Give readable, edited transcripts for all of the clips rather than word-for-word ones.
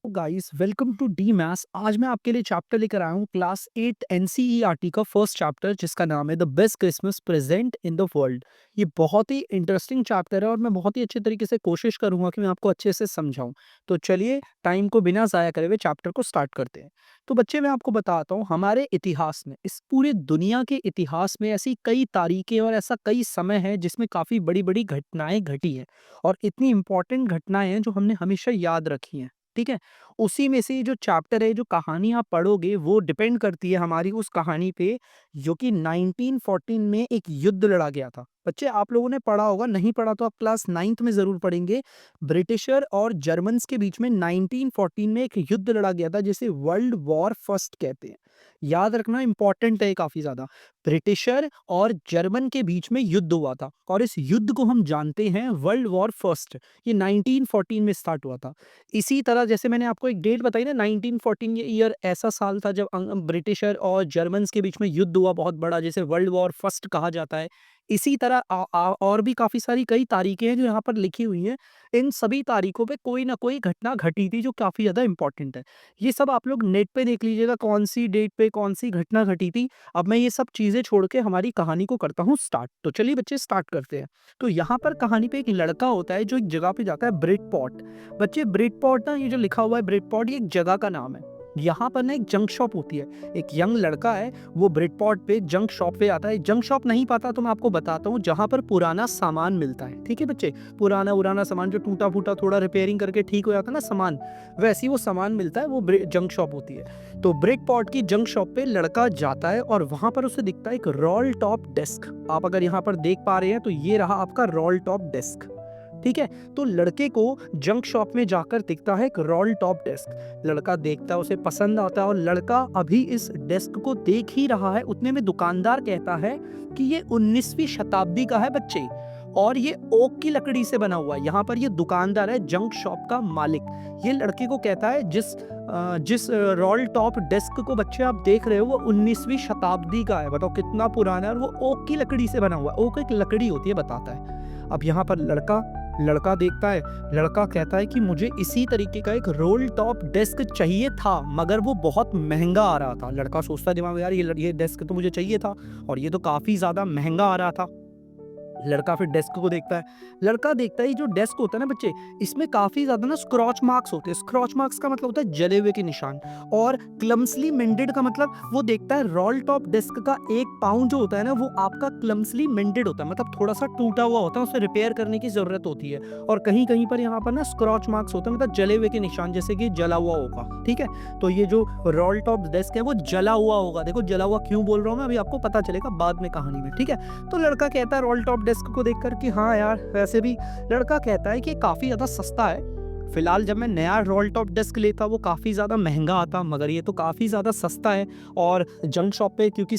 Guys welcome to the maths. आज मैं आपके लिए चैप्टर लेकर आया हूँ क्लास 8 एनसीईआरटी का फर्स्ट चैप्टर, जिसका नाम है the best Christmas present in the world. ये बहुत ही इंटरेस्टिंग चैप्टर है और मैं बहुत ही अच्छे तरीके से कोशिश करूंगा कि मैं आपको अच्छे से समझाऊं। तो चलिए टाइम को बिना जाया करे हुए चैप्टर को स्टार्ट करते हैं। तो बच्चे, मैं आपको बताता हूँ, हमारे इतिहास में, इस पूरे दुनिया के इतिहास में ऐसी कई तारीखें और ऐसा कई समय है जिसमें काफ़ी बड़ी बड़ी घटनाएं घटी हैं और इतनी इंपॉर्टेंट घटनाएं हैं जो हमने हमेशा याद रखी हैं। ठीक है। उसी में से जो चैप्टर है, जो कहानी आप पढ़ोगे, वो डिपेंड करती है हमारी उस कहानी पे जो कि 1914 में एक युद्ध लड़ा गया था। बच्चे, आप लोगों ने पढ़ा होगा, नहीं पढ़ा तो आप क्लास 9th में जरूर पढ़ेंगे। ब्रिटिशर और जर्मन्स के बीच में 1914 में एक युद्ध लड़ा गया था जिसे वर्ल्ड वॉर फर्स्ट कहते हैं। याद रखना, इंपॉर्टेंट है काफी ज्यादा। ब्रिटिशर और जर्मन के बीच में युद्ध हुआ था और इस युद्ध को हम जानते हैं वर्ल्ड वॉर फर्स्ट। ये 1914 में स्टार्ट हुआ था। इसी तरह जैसे मैंने आपको एक डेट बताई ना, 1914, ये ईयर ऐसा साल था जब ब्रिटिशर और जर्मन्स के बीच में युद्ध हुआ बहुत बड़ा, जिसे वर्ल्ड वॉर फर्स्ट कहा जाता है। इसी तरह और भी काफ़ी सारी कई तारीखें हैं जो यहाँ पर लिखी हुई हैं। इन सभी तारीखों पे कोई ना कोई घटना घटी थी जो काफ़ी ज़्यादा इंपॉर्टेंट है। ये सब आप लोग नेट पे देख लीजिएगा, कौन सी डेट पे कौन सी घटना घटी थी। अब मैं ये सब चीज़ें छोड़ के हमारी कहानी को करता हूँ स्टार्ट। तो चलिए बच्चे, स्टार्ट करते हैं। तो यहाँ पर कहानी पे एक लड़का होता है जो एक जगह पे जाता है, ब्रिटपॉट। बच्चे, ब्रिटपॉट ना, ये जो लिखा हुआ है ब्रिटपॉट, ये एक जगह का नाम है। यहाँ पर ना एक जंक शॉप होती है। एक यंग लड़का है, वो ब्रिटपॉट पे जंक शॉप पे आता है। जंक शॉप नहीं पता तो मैं आपको बताता हूँ, जहाँ पर पुराना सामान मिलता है। ठीक है बच्चे, पुराना उराना सामान जो टूटा फूटा थोड़ा रिपेयरिंग करके ठीक हो जाता है ना सामान, वैसे ही वो सामान मिलता है, वो जंक शॉप होती है। तो ब्रिटपॉट की जंक शॉप पे लड़का जाता है और वहां पर उसे दिखता है एक रोल टॉप डेस्क। आप अगर यहाँ पर देख पा रहे हैं तो ये रहा आपका रोल टॉप डेस्क। ठीक है। तो लड़के को जंक शॉप में जाकर दिखता है एक रोल टॉप डेस्क। लड़का देखता है, उसे पसंद आता है और लड़का अभी इस डेस्क को देख ही रहा है, उतने में दुकानदार कहता है कि ये 19वीं शताब्दी का है बच्चे, और ये ओक की लकड़ी से बना हुआ है। यहाँ पर ये दुकानदार है, जंक शॉप का मालिक। ये लड़के को कहता है जिस रोल टॉप डेस्क को बच्चे आप देख रहे हो वो 19वीं शताब्दी का है। बताओ कितना पुराना है, और वो ओक की लकड़ी से बना हुआ है। ओक एक लकड़ी होती है, बताता है। अब यहाँ पर लड़का देखता है, लड़का कहता है कि मुझे इसी तरीके का एक रोल टॉप डेस्क चाहिए था, मगर वो बहुत महंगा आ रहा था। लड़का सोचता है दिमाग में, यार ये डेस्क तो मुझे चाहिए था और ये तो काफी ज्यादा महंगा आ रहा था। लड़का फिर डेस्क को देखता है। लड़का देखता है ये जो डेस्क होता है ना बच्चे, इसमें काफी ज्यादा ना स्क्रॉच मार्क्स होते हैं। स्क्रॉच मार्क्स का मतलब होता है जले हुए के निशान, और क्लम्सली मेंडेड का मतलब वो देखता है रोल टॉप डेस्क का एक पाउंड जो होता है ना, वो आपका क्लम्सली मेंडेड होता है, मतलब थोड़ा सा टूटा हुआ होता है, उसे रिपेयर करने की जरूरत होती है। और कहीं कहीं पर यहाँ पर ना स्क्रॉच मार्क्स होते हैं, मतलब जले हुए के निशान, जैसे कि जला हुआ होगा। ठीक है। तो ये जो रोल टॉप डेस्क है वो जला हुआ होगा। देखो, जला हुआ क्यों बोल रहा हूँ मैं, अभी आपको पता चलेगा बाद में कहानी में। ठीक है। तो लड़का कहता है रोल टॉप डेस्क को देखकर कि हाँ यार, वैसे भी लड़का कहता है कि काफी ज्यादा सस्ता है। फिलहाल जब मैं नया रोल टॉप डेस्क लेता वो काफी ज्यादा महंगा आता, मगर ये तो काफी ज्यादा सस्ता है। और जंक शॉप पे, क्योंकि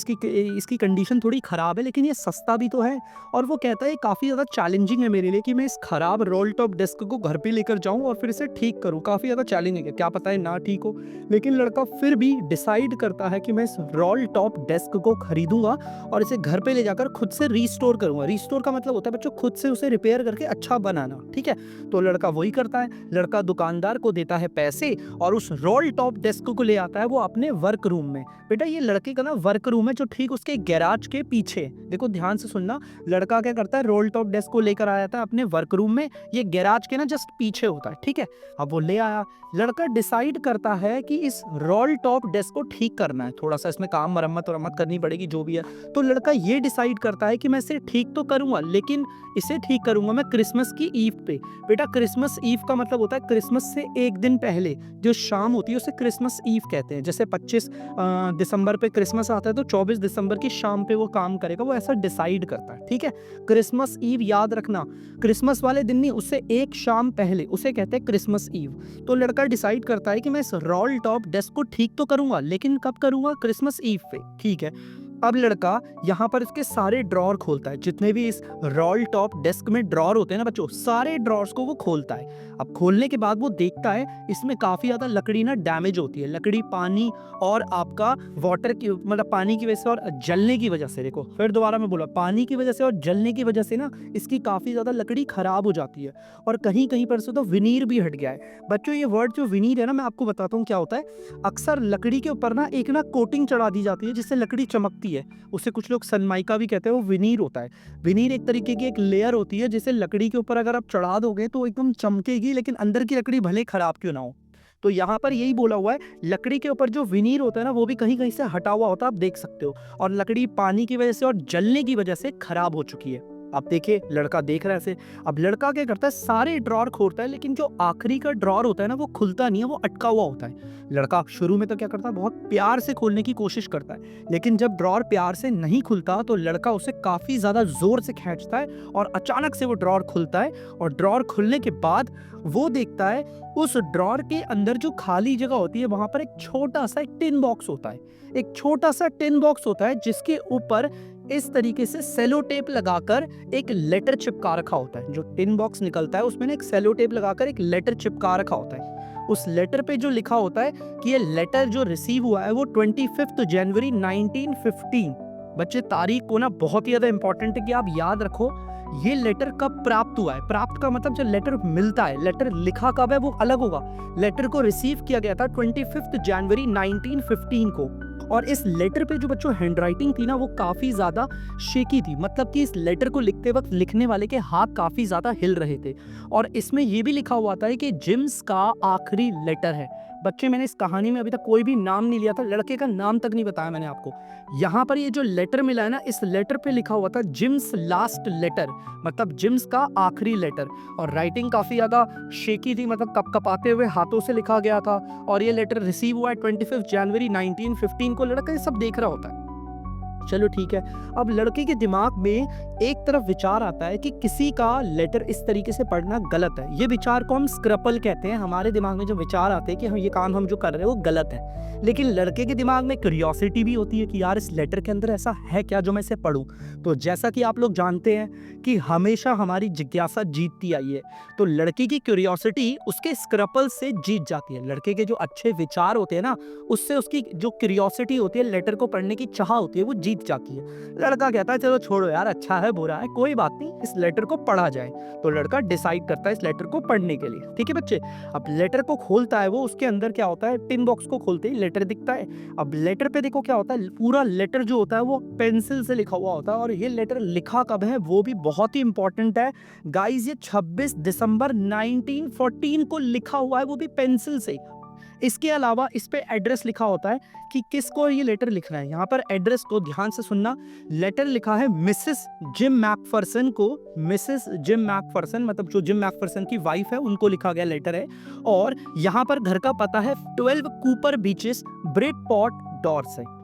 इसकी कंडीशन थोड़ी खराब है, लेकिन ये सस्ता भी तो है। और वो कहता है काफी ज्यादा चैलेंजिंग है मेरे लिए कि मैं इस खराब रोल टॉप डेस्क को घर पे लेकर जाऊं और फिर इसे ठीक करूं। काफी ज्यादा चैलेंजिंग है, क्या पता है ना ठीक हो। लेकिन लड़का फिर भी डिसाइड करता है कि मैं इस रोल टॉप डेस्क को खरीदूंगा और इसे घर पे ले जाकर खुद से रीस्टोर करूंगा। रीस्टोर का मतलब होता है बच्चों, खुद से उसे रिपेयर करके अच्छा बनाना। ठीक है। तो लड़का वही करता है। लड़का दुकानदार को देता है पैसे और उस रोल टॉप डेस्क को ले आता है वो अपने वर्क रूम में। बेटा, ये लड़के का ना वर्क रूम है जो ठीक उसके गैराज के पीछे। देखो ध्यान से सुनना, लड़का क्या करता है, रोल टॉप डेस्क को लेकर आया था अपने वर्क रूम में। ये गैराज के ना जस्ट पीछे होता है। ठीक है। अब वो ले आया। लड़का डिसाइड करता है कि इस रोल टॉप डेस्क को ठीक करना है, थोड़ा सा इसमें काम मरम्मत करनी पड़ेगी जो भी है। तो लड़का ये डिसाइड करता है कि मैं इसे ठीक तो करूंगा, लेकिन इसे ठीक करूंगा मैं क्रिसमस की ईव पे। बेटा, क्रिसमस ईव का मतलब होता है क्रिसमस से एक दिन पहले जो शाम होती है उसे क्रिसमस ईव कहते हैं। जैसे 25 दिसंबर पे क्रिसमस आता है तो 24 दिसंबर की शाम पे वो काम करेगा, वो ऐसा डिसाइड करता है। ठीक है। क्रिसमस ईव याद रखना, क्रिसमस वाले दिन नहीं, उससे एक शाम पहले, उसे कहते हैं क्रिसमस ईव। तो लड़का डिसाइड करता है कि मैं इस रोल टॉप डेस्क को ठीक तो करूंगा, लेकिन कब करूंगा, क्रिसमस ईव पे। ठीक है। अब लड़का यहाँ पर इसके सारे ड्रॉर खोलता है, जितने भी इस रोल टॉप डेस्क में ड्रॉर होते हैं ना बच्चों, सारे ड्रॉर्स को वो खोलता है। अब खोलने के बाद वो देखता है इसमें काफी ज्यादा लकड़ी ना डैमेज होती है। लकड़ी पानी और आपका वाटर की मतलब पानी की वजह से और जलने की वजह से, देखो फिर दोबारा मैं बोला, पानी की वजह से और जलने की वजह से ना इसकी काफी ज्यादा लकड़ी खराब हो जाती है। और कहीं कहीं पर से तो विनीर भी हट गया है। बच्चों ये वर्ड जो विनीर है ना, मैं आपको बताता हूँ क्या होता है। अक्सर लकड़ी के ऊपर ना एक ना कोटिंग चढ़ा दी जाती है जिससे लकड़ी चमकती है, उसे कुछ लोग सनमाइका भी कहते हैं, वो विनीर होता है। विनीर एक तरीके की एक लेयर होती है जिसे लकड़ी के ऊपर अगर आप चढ़ा दोगे तो एकदम चमकेगी, लेकिन अंदर की लकड़ी भले खराब क्यों ना हो। तो यहाँ पर यही बोला हुआ है, लकड़ी के ऊपर जो विनीर होता है ना वो भी कहीं कहीं से हटा हुआ होता है, आप देख सकते हो। और लकड़ी पानी की वजह से और जलने की वजह से खराब हो चुकी है। अब देखिए लड़का देख रहा है ऐसे। अब लड़का क्या करता है, सारे ड्रॉर खोलता है, लेकिन जो आखिरी का ड्रॉर होता है ना वो खुलता नहीं है, वो अटका हुआ होता है। लड़का शुरू में तो क्या करता है, बहुत प्यार से खोलने की कोशिश करता है, लेकिन जब ड्रॉर प्यार से नहीं खुलता तो लड़का उसे काफी ज्यादा जोर से खींचता है और अचानक से वो ड्रॉर खुलता है। और ड्रॉर खुलने के बाद वो देखता है उस ड्रॉर के अंदर जो खाली जगह होती है वहां पर एक छोटा सा एक टिन बॉक्स होता है। एक छोटा सा टिन बॉक्स होता है जिसके ऊपर इस तरीके से सेलो टेप लगाकर एक लेटर चिपका रखा होता है। जो टिन बॉक्स निकलता है उसमें एक सेलो टेप लगाकर एक लेटर चिपका रखा होता है। उस लेटर पे जो लिखा होता है कि ये लेटर जो रिसीव हुआ है वो 25 जनवरी 1915। बच्चे तारीख को ना बहुत ही ज्यादा इंपॉर्टेंट है कि आप याद रखो, ये लेटर कब प्राप्त हुआ है। प्राप्त का मतलब जब लेटर मिलता है, लेटर लिखा कब है वो अलग होगा। लेटर को रिसीव किया गया था 25 जनवरी 1915 को। और इस लेटर पे जो बच्चों हैंडराइटिंग थी ना वो काफी ज्यादा शेकी थी, मतलब कि इस लेटर को लिखते वक्त लिखने वाले के हाथ काफी ज्यादा हिल रहे थे। और इसमें ये भी लिखा हुआ था कि जिम्स का आखिरी लेटर है। बच्चे मैंने इस कहानी में अभी तक कोई भी नाम नहीं लिया था, लड़के का नाम तक नहीं बताया मैंने आपको। यहाँ पर ये जो लेटर मिला है ना, इस लेटर पे लिखा हुआ था जिम्स लास्ट लेटर, मतलब जिम्स का आखिरी लेटर। और राइटिंग काफी ज्यादा शेकी थी, मतलब कपकपाते हुए हाथों से लिखा गया था। और ये लेटर रिसीव हुआ है 25 जनवरी 1915 को। लड़का ये सब देख रहा होता है। चलो ठीक है। अब लड़के के दिमाग में एक तरफ विचार आता है कि किसी का लेटर इस तरीके से पढ़ना गलत है। ये विचार को हम स्क्रपल कहते हैं। हमारे दिमाग में जो विचार आते हैं कि हम ये काम हम जो कर रहे हैं वो गलत है, लेकिन लड़के के दिमाग में क्यूरियोसिटी भी होती है कि यार इस लेटर के अंदर ऐसा है क्या जो मैं इसे पढूं। तो जैसा कि आप लोग जानते हैं कि हमेशा हमारी जिज्ञासा जीतती आई है, तो लड़के की क्यूरियोसिटी उसके स्क्रपल से जीत जाती है। लड़के के जो अच्छे विचार होते हैं ना, उससे उसकी जो क्यूरियोसिटी होती है, लेटर को पढ़ने की चाह होती है, वो जीत जाती है। लड़का कहता है चलो छोड़ो यार, अच्छा है बुरा है कोई बात नहीं, इस लेटर को पढ़ा जाए। तो लड़का डिसाइड करता है इस लेटर को पढ़ने के लिए। ठीक है बच्चे। अब लेटर को खोलता है वो, उसके अंदर क्या होता है, टिन बॉक्स को खोलते ही लेटर दिखता है। अब लेटर पे देखो क्या होता है, पूरा लेटर जो होता है वो पेंसिल से लिखा हुआ होता है। और ये लेटर लिखा कब है वो भी बहुत ही इंपॉर्टेंट है गाइस। ये 26 दिसंबर 1914 को लिखा हुआ है, वो भी पेंसिल से। इसके अलावा इस पे एड्रेस लिखा होता है कि किसको ये लेटर लिखना है। यहाँ पर एड्रेस को ध्यान से सुनना, लेटर लिखा है मिसेस जिम मैकफरसन को। मिसेस जिम मैकफरसन मतलब जो जिम मैकफरसन की वाइफ है उनको लिखा गया लेटर है। और यहाँ पर घर का पता है 12 कूपर बीचेस, ब्रिडपोर्ट, डॉर्सेट।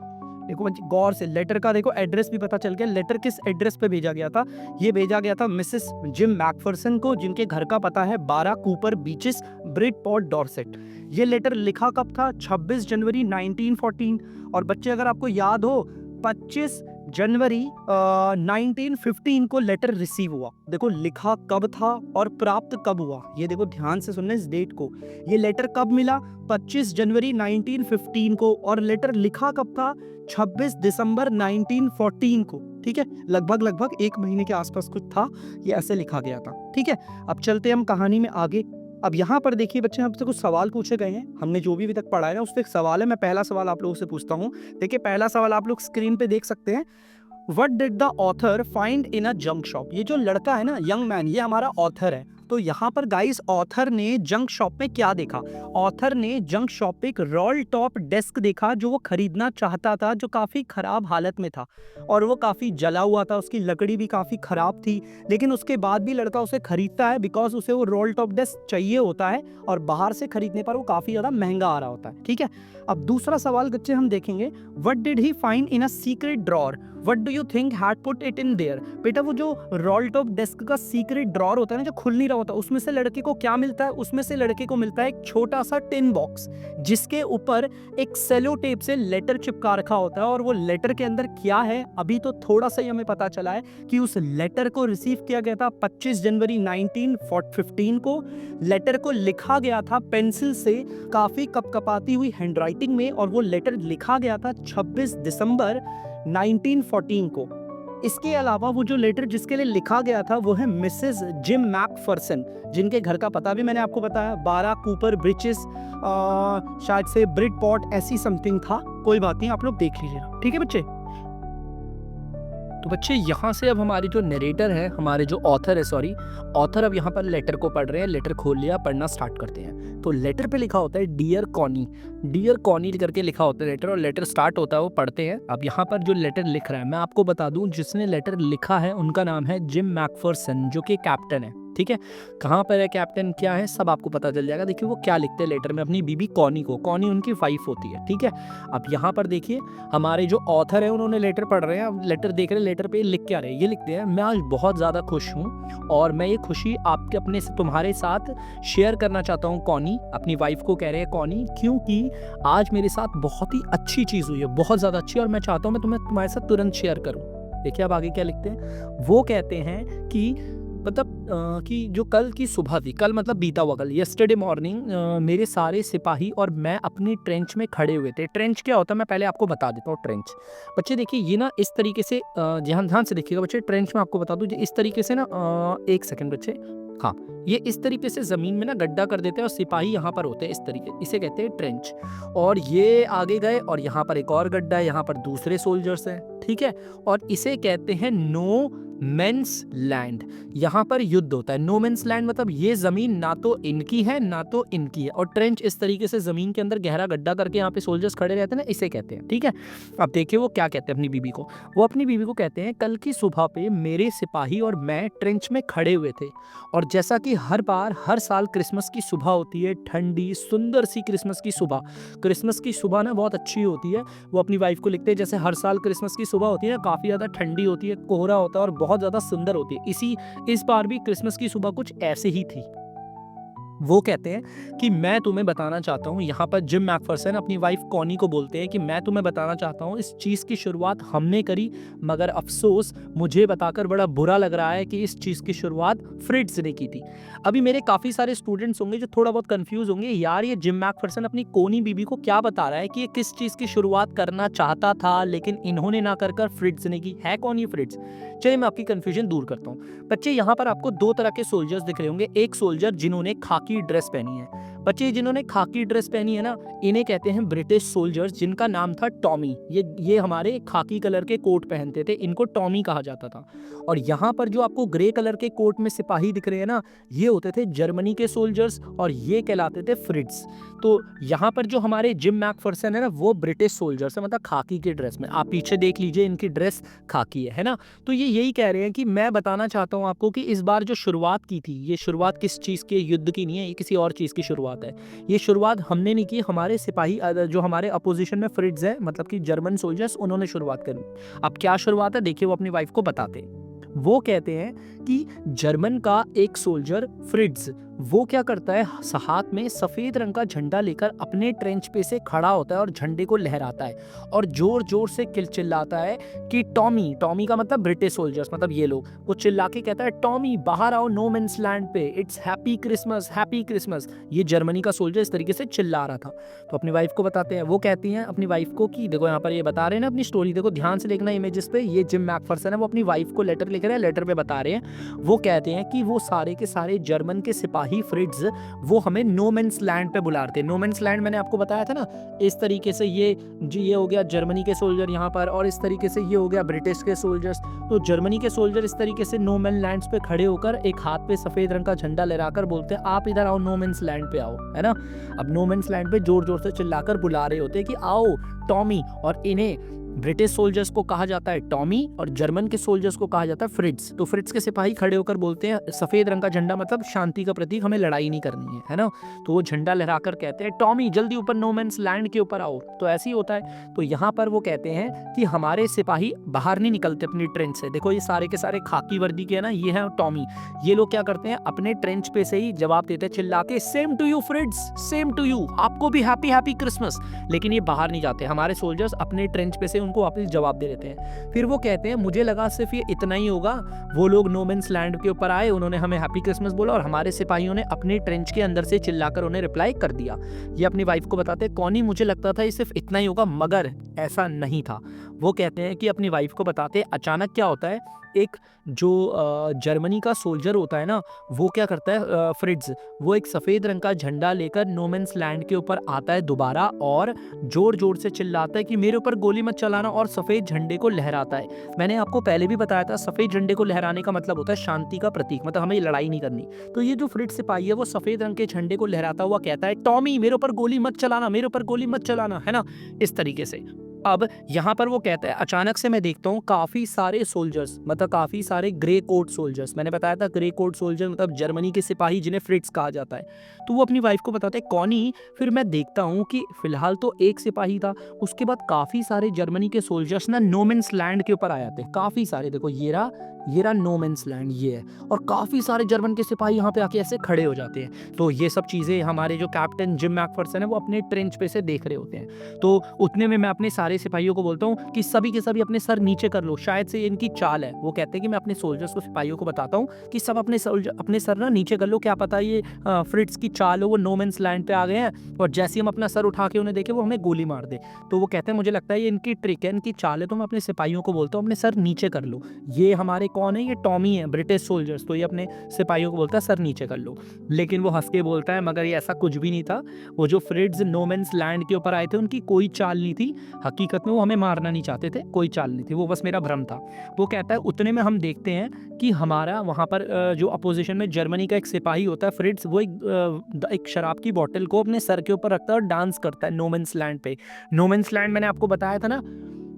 देखो बच्चे गौर से, लेटर का देखो एड्रेस भी पता चल गया। लेटर किस एड्रेस पे भेजा गया था, ये भेजा गया था मिसेस जिम मैकफरसन को, जिनके घर का पता है 12 कूपर बीचेस, ब्रिडपोर्ट, डॉर्सेट। ये लेटर लिखा कब था, 26 जनवरी 1914। और बच्चे अगर आपको याद हो 25 जनवरी 1915 को लेटर रिसीव हुआ। देखो लिखा कब था और प्राप्त कब हुआ, ये देखो ध्यान से सुनना इस डेट को। ये लेटर कब मिला, 25 जनवरी 1915 को। और लेटर लिखा कब था, 26 दिसंबर 1914 को। ठीक है, लगभग 1 महीने के आसपास कुछ था, ये ऐसे लिखा गया था। ठीक है, अब चलते हम कहानी में आगे। अब यहाँ पर देखिए बच्चे, हमसे कुछ सवाल पूछे गए हैं। हमने जो भी अभी तक पढ़ा है ना उससे एक सवाल है। मैं पहला सवाल आप लोगों से पूछता हूँ। देखिए पहला सवाल आप लोग स्क्रीन पे देख सकते हैं। What did the author find in a junk shop? ये जो लड़का है ना, यंग मैन, ये हमारा ऑथर है। तो यहाँ पर गाइस ऑथर ने जंक शॉप में क्या देखा, ऑथर ने जंक शॉप पे एक रोल टॉप डेस्क देखा जो वो खरीदना चाहता था, जो काफी खराब हालत में था और वो काफी जला हुआ था, उसकी लकड़ी भी काफी खराब थी। लेकिन उसके बाद भी लड़का उसे खरीदता है बिकॉज उसे वो रोल टॉप डेस्क चाहिए होता है और बाहर से खरीदने पर वो काफी ज्यादा महंगा आ रहा होता है। ठीक है, अब दूसरा सवाल बच्चे हम देखेंगे, what did he find in a secret drawer. What do you think had put it in their? बेटा वो जो रोल टॉप डेस्क का सीक्रेट ड्रॉर होता है ना, जो खुल नहीं रहा होता, उसमें से लड़के को क्या मिलता है? उसमें से लड़के को मिलता है एक छोटा सा टिन बॉक्स, जिसके ऊपर एक सेलो टेप से लेटर चिपका रखा होता है। और वो लेटर के अंदर क्या है, अभी तो थोड़ा सा ही हमें पता चला है कि उस लेटर को रिसीव किया गया था 25 जनवरी 1915 को। लेटर को लिखा गया था पेंसिल से, काफी कपकपाती हुई हैंडराइटिंग में, और वो लेटर लिखा गया था 26 दिसंबर 1914 को। इसके अलावा वो जो लेटर जिसके लिए लिखा गया था वो है मिसेस जिम मैकफर्सन, जिनके घर का पता भी मैंने आपको बताया, 12 कूपर ब्रिचेस, शायद से ब्रिडपॉट ऐसी समथिंग था। कोई बात नहीं, आप लोग देख लीजिएगा, ठीक है बच्चे। तो बच्चे यहाँ से अब हमारे जो नरेटर है, हमारे जो ऑथर है, सॉरी ऑथर, अब यहाँ पर लेटर को पढ़ रहे हैं। लेटर खोल लिया, पढ़ना स्टार्ट करते हैं। तो लेटर पे लिखा होता है डियर कॉनी, डियर कॉनी करके लिखा होता है लेटर, और लेटर स्टार्ट होता है, वो पढ़ते हैं। अब यहाँ पर जो लेटर लिख रहा है, मैं आपको बता दूं, जिसने लेटर लिखा है उनका नाम है जिम मैकफर्सन, जो कि कैप्टन है, ठीक है। कहाँ पर है कैप्टन, क्या है, सब आपको पता चल जाएगा। देखिए वो क्या लिखते हैं लेटर में अपनी बीबी कॉनी को, कॉनी उनकी वाइफ होती है, ठीक है। अब यहाँ पर देखिए हमारे जो ऑथर है उन्होंने लेटर पढ़ रहे हैं, अब लेटर देख रहे हैं, लेटर पे लिख क्या रहे हैं, ये लिखते हैं, मैं आज बहुत ज़्यादा खुश हूँ और मैं ये खुशी आपके अपने से तुम्हारे साथ शेयर करना चाहता हूँ। कॉनी अपनी वाइफ को कह रहे हैं, कॉनी, क्योंकि आज मेरे साथ बहुत ही अच्छी चीज़ हुई है, बहुत ज़्यादा अच्छी, और मैं चाहता हूँ मैं तुम्हारे साथ तुरंत शेयर करूँ। देखिए अब आगे क्या लिखते हैं, वो कहते हैं कि मतलब कि जो कल की सुबह थी, कल मतलब बीता हुआ कल, यस्टरडे मॉर्निंग, मेरे सारे सिपाही और मैं अपनी ट्रेंच में खड़े हुए थे। ट्रेंच क्या होता है मैं पहले आपको बता देता हूँ। ट्रेंच बच्चे देखिए ये ना इस तरीके से, ध्यान ध्यान से देखिएगा बच्चे, ट्रेंच में आपको बता दूँ इस तरीके से ना, एक सेकंड बच्चे, हाँ, ये इस तरीके से जमीन में ना गड्ढा कर देते हैं और सिपाही यहाँ पर होते हैं इस तरीके, इसे कहते हैं ट्रेंच। और ये आगे गए और यहाँ पर एक और गड्ढा है, यहाँ पर दूसरे सोल्जर्स हैं, ठीक है। और इसे कहते हैं नो मेंस लैंड, यहाँ पर युद्ध होता है। नो मेंस लैंड मतलब ये जमीन ना तो इनकी है ना तो इनकी है, और ट्रेंच इस तरीके से जमीन के अंदर गहरा गड्ढा करके यहाँ पे सोल्जर्स खड़े रहते हैं ना, इसे कहते हैं, ठीक है। अब देखिए वो क्या कहते हैं अपनी बीबी को, वो अपनी बीबी को कहते हैं, कल की सुबह पे मेरे सिपाही और मैं ट्रेंच में खड़े हुए थे, और जैसा कि हर बार हर साल क्रिसमस की सुबह होती है, ठंडी सुंदर सी क्रिसमस की सुबह, क्रिसमस की सुबह ना बहुत अच्छी होती है। वो अपनी वाइफ को लिखते हैं, जैसे हर साल क्रिसमस की सुबह होती है ना, काफ़ी ज़्यादा ठंडी होती है, कोहरा होता है और बहुत ज़्यादा सुंदर होती है। इस बार भी क्रिसमस की सुबह कुछ ऐसे ही थी। वो कहते हैं कि मैं तुम्हें बताना चाहता हूँ, यहाँ पर जिम मैकफर्सन अपनी वाइफ कॉनी को बोलते हैं कि मैं तुम्हें बताना चाहता हूँ, इस चीज़ की शुरुआत हमने करी, मगर अफसोस मुझे बताकर बड़ा बुरा लग रहा है कि इस चीज़ की शुरुआत फ्रिट्ज ने की थी। अभी मेरे काफ़ी सारे स्टूडेंट्स होंगे जो थोड़ा बहुत कंफ्यूज होंगे, यार ये जिम मैकफर्सन अपनी कोनी बीबी को क्या बता रहा है कि ये किस चीज़ की शुरुआत करना चाहता था लेकिन इन्होंने ना कर फ्रिट्ज ने की, है कौन ये फ्रिट्ज? चलिए मैं आपकी कंफ्यूजन दूर करता हूँ। बच्चे यहाँ पर आपको दो तरह के सोल्जर्स दिख रहे होंगे, एक सोल्जर जिन्होंने खाकी ड्रेस पहनी है, बच्चे जिन्होंने खाकी ड्रेस पहनी है ना, इन्हें कहते हैं ब्रिटिश सोल्जर्स, जिनका नाम था टॉमी। ये हमारे खाकी कलर के कोट पहनते थे, इनको टॉमी कहा जाता था। और यहाँ पर जो आपको ग्रे कलर के कोट में सिपाही दिख रहे हैं ना, ये होते थे जर्मनी के सोल्जर्स और ये कहलाते थे फ्रिट्ज। तो यहाँ पर जो हमारे जिम मैकफर्सन है ना, वो ब्रिटिश सोल्जर्स है, मतलब खाकी की ड्रेस में, आप पीछे देख लीजिए इनकी ड्रेस खाकी है ना। तो ये यही कह रहे हैं कि मैं बताना चाहता हूँ आपको कि इस बार जो शुरुआत की थी, ये शुरुआत किस चीज़ के, युद्ध की नहीं है, ये किसी और चीज़ की शुरुआत है। ये शुरुआत हमने नहीं की, हमारे सिपाही जो हमारे अपोजिशन में फ्रिट्ज है, मतलब कि जर्मन सोल्जर्स, उन्होंने शुरुआत करी। अब क्या शुरुआत है देखिए, वो अपनी वाइफ को बताते हैं। वो कहते हैं कि जर्मन का एक सोल्जर फ्रिट्ज, वो क्या करता है, हाथ में सफेद रंग का झंडा लेकर अपने ट्रेंच पे से खड़ा होता है और झंडे को लहराता है और जोर जोर से चिल्लाता है कि टॉमी, टॉमी का मतलब ब्रिटिश सोल्जर्स, मतलब ये लोग, वो चिल्ला के कहता है टॉमी बाहर आओ नो मेंस लैंड पे, it's happy Christmas, happy Christmas. ये जर्मनी का सोल्जर इस तरीके से चिल्ला रहा था। तो अपनी वाइफ को बताते हैं, वो कहती हैं अपनी वाइफ को कि देखो यहाँ पर ये बता रहे हैं ना अपनी स्टोरी, देखो ध्यान से देखना इमेजेस पे, ये जिम मैकफर्सन है, वो अपनी वाइफ को लेटर लिख रहे हैं, लेटर पे बता रहे हैं। वो कहते हैं कि वो सारे के सारे जर्मन के सिपाही फ्रिट्ज, वो हमें नो मेंस लैंड पे बुला रहे थे। नो मेंस लैंड मैंने आपको बताया था ना, इस तरीके से ये हो गया जर्मनी के सोल्जर यहाँ पर, और इस तरीके से ये हो गया ब्रिटिश के सोल्जर्स। तो जर्मनी के सोल्जर इस तरीके से नो मेंस लैंड पे खड़े होकर एक हाथ पे सफेद रंग का झंडा लहराकर बोलते हैं आप इधर आओ, नो मेंस लैंड पे आओ, है ना। अब नो मेंस लैंड पे जोर जोर से चिल्लाकर बुला रहे होते हैं कि आओ टॉमी, और इन्हें ब्रिटिश सोल्जर्स को कहा जाता है टॉमी और जर्मन के सोल्जर्स को कहा जाता है फ्रिट्ज। तो फ्रिट्ज के सिपाही खड़े होकर बोलते हैं, सफेद रंग का झंडा मतलब शांति का प्रतीक, हमें लड़ाई नहीं करनी है ना। तो वो झंडा लहराकर कहते हैं टॉमी जल्दी ऊपर नो मैंस लैंड के ऊपर आओ। तो ऐसे ही होता है। तो यहाँ पर वो कहते हैं कि हमारे सिपाही बाहर नहीं निकलते अपनी ट्रेंच से। देखो ये सारे के सारे खाकी वर्दी के है ना, ये है टॉमी। ये लोग क्या करते हैं, अपने ट्रेंच पे से ही जवाब देते हैं चिल्ला के, same to you Fritz, same to you, आपको भी हैप्पी हैप्पी क्रिसमस। लेकिन ये बाहर नहीं जाते, हमारे सोल्जर्स अपने ट्रेंच पे से उनको वापस जवाब दे देते हैं। फिर वो कहते हैं मुझे लगा सिर्फ ये इतना ही होगा, वो लोग नो मैंस लैंड के ऊपर आए, उन्होंने हमें हैप्पी क्रिसमस बोला और हमारे सिपाहियों ने अपने ट्रेंच के अंदर से चिल्लाकर उन्हें रिप्लाई कर दिया। ये अपनी वाइफ को बताते हैं, कौनी मुझे लगता था ये सिर्फ इतना ही होगा, मगर ऐसा नहीं था। वो कहते हैं कि अपनी वाइफ को बताते हैं अचानक क्या होता है, एक जो जर्मनी का सोल्जर होता है ना, वो क्या करता है, फ्रिट्ज, वो एक सफ़ेद रंग का झंडा लेकर नो मैंस लैंड के ऊपर आता है दोबारा और जोर जोर से चिल्लाता है कि मेरे ऊपर गोली मत चलाना, और सफ़ेद झंडे को लहराता है। मैंने आपको पहले भी बताया था, सफ़ेद झंडे को लहराने का मतलब होता है शांति का प्रतीक, मतलब हमें लड़ाई नहीं करनी। तो ये जो फ्रिट्ज सिपाही है वो सफ़ेद रंग के झंडे को लहराता हुआ कहता है टॉमी मेरे ऊपर गोली मत चलाना, मेरे ऊपर गोली मत चलाना, है ना, इस तरीके से। अब यहाँ पर वो कहता है अचानक से मैं देखता हूँ काफ़ी सारे सोल्जर्स, मतलब काफ़ी सारे ग्रे कोट सोल्जर्स, मैंने बताया था ग्रे कोट सोल्जर मतलब जर्मनी के सिपाही जिन्हें फ्रिट्ज कहा जाता है। तो वो अपनी वाइफ को बताते हैं कौनी, फिर मैं देखता हूँ कि फिलहाल तो एक सिपाही था, उसके बाद काफ़ी सारे जर्मनी के सोल्जर्स ना नो मैंस लैंड के ऊपर आ जाते हैं, काफ़ी सारे। देखो ये रहा नो मैंस लैंड, ये है, और काफ़ी सारे जर्मन के सिपाही यहाँ पे आके ऐसे खड़े हो जाते हैं। तो ये सब चीज़ें हमारे जो कैप्टन जिम मैकफर्सन है वो अपने ट्रेंच पे से देख रहे होते हैं। तो उतने में मैं अपने सारे सिपाहियों को बोलता हूँ कि सभी के सभी अपने सर नीचे कर लो, शायद से इनकी चाल है। वो कहते हैं कि मैं अपने सोल्जर्स को, सिपाहियों को बताता हूँ कि सब अपने सर ना नीचे कर लो, क्या पता ये फ्रिट्ज की चाल हो, वो नो मैंस लैंड पे आ गए हैं और जैसे ही हम अपना सर उठा के उन्हें देखे वो हमें गोली मार दे। तो वो कहते हैं मुझे लगता है ये इनकी ट्रिक है, इनकी चाल है। तो मैं अपने सिपाहियों को बोलता हूँ अपने सर नीचे कर लो। ये हमारे कौन है, ये टॉमी है, ब्रिटिश सोल्जर्स। तो ये अपने सिपाहियों को बोलता है सर नीचे कर लो, लेकिन वो हंस के बोलता है मगर ये ऐसा कुछ भी नहीं था। वो जो फ्रिट्ज नो मैंस लैंड के ऊपर आए थे उनकी कोई चाल नहीं थी, हकीकत में वो हमें मारना नहीं चाहते थे, कोई चाल नहीं थी, वो बस मेरा भ्रम था। वो कहता है उतने में हम देखते हैं कि हमारा वहाँ पर जो अपोजिशन में जर्मनी का एक सिपाही होता है फ्रिट्ज, वो एक शराब की बोतल को अपने सर के ऊपर रखता है और डांस करता है नो मैंस लैंड पे। नो मैंस लैंड मैंने आपको बताया था ना,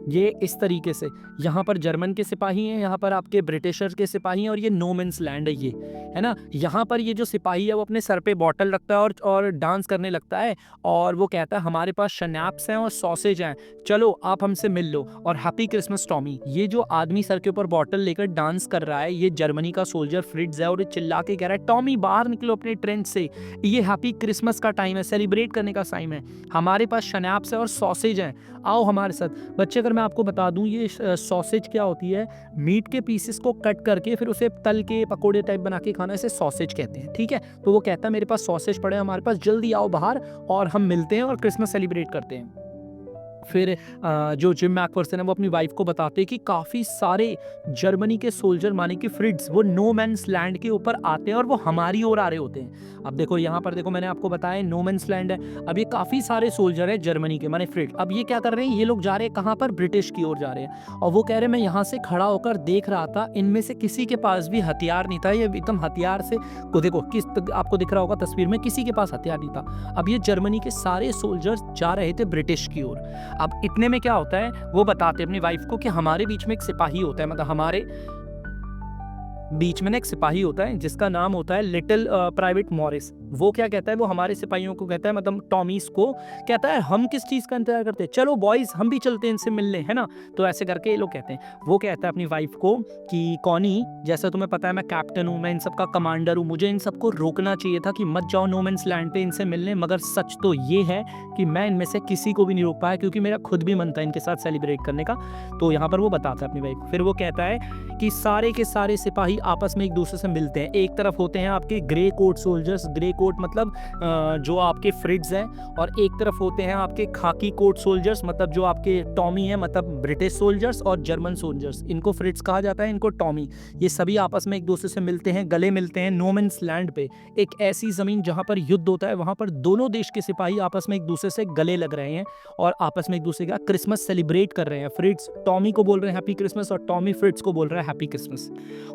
ये इस तरीके से, यहाँ पर जर्मन के सिपाही हैं, यहाँ पर आपके ब्रिटिशर्स के सिपाही हैं और ये नो मैंस लैंड है, ये है ना। यहाँ पर ये जो सिपाही है वो अपने सर पे बॉटल रखता है और डांस करने लगता है और वो कहता है हमारे पास शनैप्स हैं और सॉसेज हैं, चलो आप हमसे मिल लो और हैप्पी क्रिसमस टॉमी। ये जो आदमी सर के ऊपर बॉटल लेकर डांस कर रहा है ये जर्मनी का सोल्जर फ्रिट्ज है और ये चिल्ला के कह रहा है टॉमी बाहर निकलो अपने ट्रेन से, ये हैप्पी क्रिसमस का टाइम है, सेलिब्रेट करने का टाइम है, हमारे पास शनैप्स है और सॉसेज हैं, आओ हमारे साथ। बच्चे अगर मैं आपको बता दूं ये सॉसेज क्या होती है, मीट के पीसेस को कट करके फिर उसे तल के पकोड़े टाइप बना के खाना, इसे सॉसेज कहते हैं, ठीक है। तो वो कहता है मेरे पास सॉसेज पड़े हैं हमारे पास, जल्दी आओ बाहर और हम मिलते हैं और क्रिसमस सेलिब्रेट करते हैं। फिर जो जिम मैकफर्सन है वो अपनी वाइफ को बताते हैं कि काफ़ी सारे जर्मनी के सोल्जर माने कि फ्रिट्ज वो नो मैंस लैंड के ऊपर आते हैं और वो हमारी ओर आ रहे होते हैं। अब देखो यहाँ पर देखो मैंने आपको बताया नो मैंस लैंड है, अब ये काफ़ी सारे सोल्जर है जर्मनी के माने फ्रिट्ज। अब ये क्या कर रहे हैं, ये लोग जा रहे हैं कहाँ पर, ब्रिटिश की ओर जा रहे हैं। और वो कह रहे हैं मैं यहाँ से खड़ा होकर देख रहा था, इनमें से किसी के पास भी हथियार नहीं था, ये एकदम हथियार से को देखो आपको दिख रहा होगा तस्वीर में, किसी के पास हथियार नहीं था। अब ये जर्मनी के सारे सोल्जर्स जा रहे थे ब्रिटिश की ओर। अब इतने में क्या होता है, वो बताते अपनी वाइफ को कि हमारे बीच में एक सिपाही होता है, मतलब हमारे बीच में ना एक सिपाही होता है जिसका नाम होता है लिटिल प्राइवेट मॉरिस। वो क्या कहता है, वो हमारे सिपाहियों को कहता है, मतलब टॉमीस को कहता है हम किस चीज़ का इंतजार करते हैं, चलो बॉयज़ हम भी चलते हैं इनसे मिलने, है ना। तो ऐसे करके ये लोग कहते हैं। वो कहता है अपनी वाइफ को कि कौनी जैसा तुम्हें पता है मैं कैप्टन हूँ, मैं इन सब का कमांडर हूँ, मुझे इन सबको रोकना चाहिए था कि मत जाओ नो मैंस लैंड पे इनसे मिलने, मगर सच तो ये है कि मैं इनमें से किसी को भी नहीं रोक पाया क्योंकि मेरा खुद भी मन था इनके साथ सेलिब्रेट करने का। तो यहाँ पर वो बताता है अपनी वाइफ को। फिर वो कहता है कि सारे के सारे सिपाही आपस में एक दूसरे से मिलते हैं। एक तरफ होते हैं आपके grey coat soldiers, grey coat मतलब जो आपके फ्रिट्ज हैं, और एक तरफ होते हैं आपके खाकी कोट सोल्जर्स मतलब जो आपके टॉमी है, मतलब ब्रिटिश सोल्जर्स और जर्मन सोल्जर्स, इनको फ्रिट्ज कहा जाता है, इनको टॉमी। ये सभी आपस में एक दूसरे से मिलते हैं, गले मिलते हैं नो मैंस लैंड पे, एक ऐसी जमीन जहां पर युद्ध होता है, वहां पर दोनों देश के सिपाही आपस में एक दूसरे से गले लग रहे हैं और आपस में एक दूसरे का क्रिसमस सेलिब्रेट कर रहे हैं। फ्रिट्ज टॉमी को बोल रहे हैं हैप्पी क्रिसमस और टॉमी फ्रिट्ज को बोल रहा है हैप्पी क्रिसमस।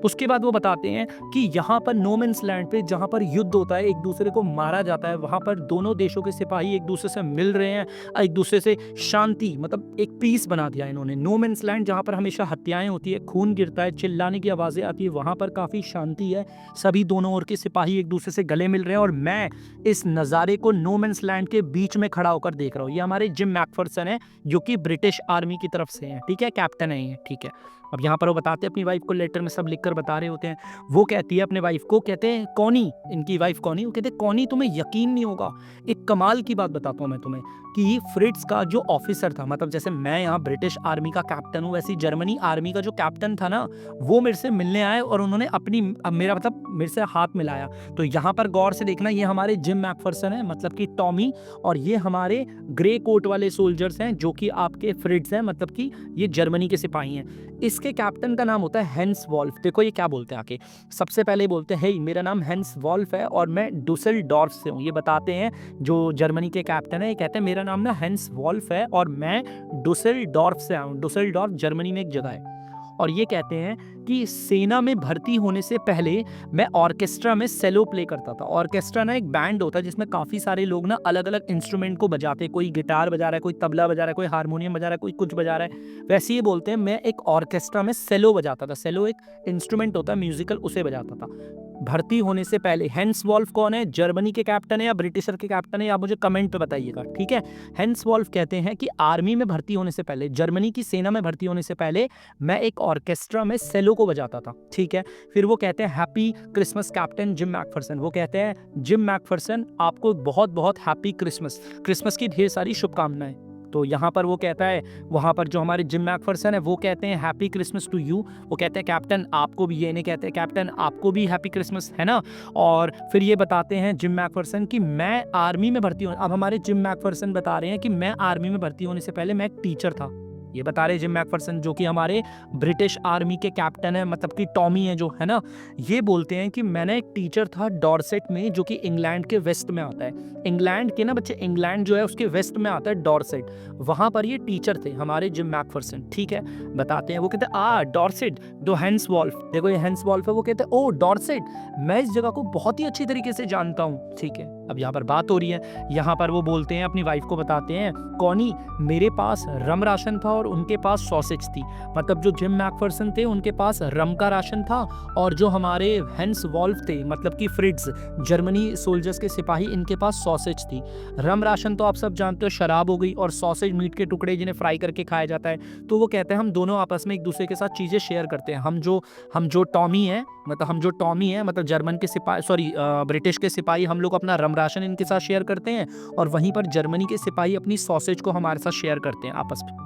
उसके बाद वो बताते हैं कि यहाँ पर नो मैन्स लैंड पे जहाँ पर युद्ध होता है, एक दूसरे को मारा जाता है, वहाँ पर दोनों देशों के सिपाही एक दूसरे से मिल रहे हैं, एक दूसरे से शांति मतलब एक पीस बना दिया इन्होंने। नो मैन्स लैंड जहाँ पर हमेशा हत्याएं होती है, खून गिरता है, चिल्लाने की आवाज़ें आती है, वहाँ पर काफ़ी शांति है। सभी दोनों ओर के सिपाही एक दूसरे से गले मिल रहे हैं और मैं इस नज़ारे को नो मैन्स लैंड के बीच में खड़ा होकर देख रहा हूँ। ये हमारे जिम मैकफर्सन है जो कि ब्रिटिश आर्मी की तरफ से हैं, ठीक है, कैप्टन है ये, ठीक है। अब यहाँ पर वो बताते हैं अपनी वाइफ को, लेटर में सब लिखकर बता रहे होते हैं। वो कहती है अपने वाइफ को, कहते हैं कॉनी, इनकी वाइफ कॉनी, वो कहते हैं कॉनी तुम्हें यकीन नहीं होगा, एक कमाल की बात बताता हूँ मैं तुम्हें कि फ्रिट्ज का जो ऑफिसर था, मतलब जैसे मैं यहाँ ब्रिटिश आर्मी का कैप्टन हूँ, वैसे ही जर्मनी आर्मी का जो कैप्टन था ना, वो मेरे से मिलने आए और उन्होंने अपनी मेरा मतलब मेरे से हाथ मिलाया। तो यहाँ पर गौर से देखना, ये हमारे जिम मैकफर्सन है मतलब कि टॉमी, और ये हमारे ग्रे कोट वाले सोल्जर्स हैं जो कि आपके फ्रिट्ज हैं, मतलब कि ये जर्मनी के सिपाही हैं। इसके कैप्टन का नाम होता है हेंस वॉल्फ। देखो ये क्या बोलते हैं आके, सबसे पहले बोलते हैं हे मेरा नाम हेंस वॉल्फ है और मैं डुसेलडॉर्फ से हूँ। ये बताते हैं जो जर्मनी के कैप्टन है, ये कहते हैं मेरा नाम ना हेंस वॉल्फ है और मैं डुसेलडॉर्फ से आया हूँ। डुसेलडॉर्फ जर्मनी में एक जगह है। और ये कहते हैं कि सेना में भर्ती होने से पहले मैं ऑर्केस्ट्रा में सेलो प्ले करता था। ऑर्केस्ट्रा ना एक बैंड होता है जिसमें काफ़ी सारे लोग ना अलग अलग इंस्ट्रूमेंट को बजाते हैं, कोई गिटार बजा रहा है, कोई तबला बजा रहा है, कोई हारमोनियम बजा रहा है, कोई कुछ बजा रहा है। वैसे ही बोलते हैं मैं एक ऑर्केस्ट्रा में सेलो बजाता था। सेलो एक इंस्ट्रूमेंट होता है म्यूजिकल, उसे बजाता था भर्ती होने से पहले। हेंस वॉल्फ कौन है, जर्मनी के कैप्टन है या ब्रिटिशर के कैप्टन है, आप मुझे कमेंट पे बताइएगा, ठीक है। हेंस वॉल्फ कहते हैं कि आर्मी में भर्ती होने से पहले, जर्मनी की सेना में भर्ती होने से पहले मैं एक ऑर्केस्ट्रा में सेलो को बजाता था, ठीक है। फिर वो कहते हैं happy Christmas captain gym Macpherson. वो कहते हैं जिम मैकफर्सन आपको बहुत बहुत हैप्पी क्रिसमस, क्रिसमस की ढेर सारी शुभकामनाएं। तो यहाँ पर वो कहता है, वहाँ पर जो हमारे जिम मैकफर्सन है वो कहते हैं हैप्पी क्रिसमस टू यू। वो कहते हैं कैप्टन आपको भी, ये नहीं कहते कैप्टन आपको भी हैप्पी क्रिसमस, है ना। और फिर ये बताते हैं जिम मैकफर्सन कि मैं आर्मी में भर्ती हूँ। अब हमारे जिम मैकफर्सन बता रहे हैं कि मैं आर्मी में भर्ती होने से पहले मैं एक टीचर था। ये बता रहे जिम मैकफर्सन जो कि हमारे ब्रिटिश आर्मी के कैप्टन है, मतलब कि टॉमी है जो, है ना। ये बोलते हैं कि मैंने एक टीचर था डॉर्सेट में, जो कि इंग्लैंड के वेस्ट में आता है। इंग्लैंड के ना बच्चे, इंग्लैंड जो है उसके वेस्ट में आता है डॉर्सेट, वहां पर ये टीचर थे हमारे जिम मैकफर्सन, ठीक है। बताते हैं, वो कहते हैं डॉर्सेट दो हेंस वॉल्फ, देखो ये हेंस वॉल्फ है। वो कहते हैं ओ डॉर्सेट, मैं इस जगह को बहुत ही अच्छी तरीके से जानता हूँ, ठीक है। अब यहाँ पर बात हो रही है, यहाँ पर वो बोलते हैं अपनी वाइफ को बताते हैं कॉनी मेरे पास रम राशन था और उनके पास सॉसेज थी। मतलब जो जिम मैकफर्सन थे उनके पास रम का राशन था और जो हमारे हेंस वॉल्फ थे, मतलब कि फ्रिट्ज जर्मनी सोल्जर्स के सिपाही, इनके पास सॉसेज थी। रम राशन तो आप सब जानते हो शराब हो गई, और सॉसेज मीट के टुकड़े जिन्हें फ्राई करके खाया जाता है। तो वो कहते हैं हम दोनों आपस में एक दूसरे के साथ चीज़ें शेयर करते हैं। हम जो टॉमी है, मतलब जर्मन के सिपाही, सॉरी ब्रिटिश के सिपाही, हम लोग अपना रम राशन इनके साथ शेयर करते हैं और वहीं पर जर्मनी के सिपाही अपनी सॉसेज को हमारे साथ शेयर करते हैं आपस में।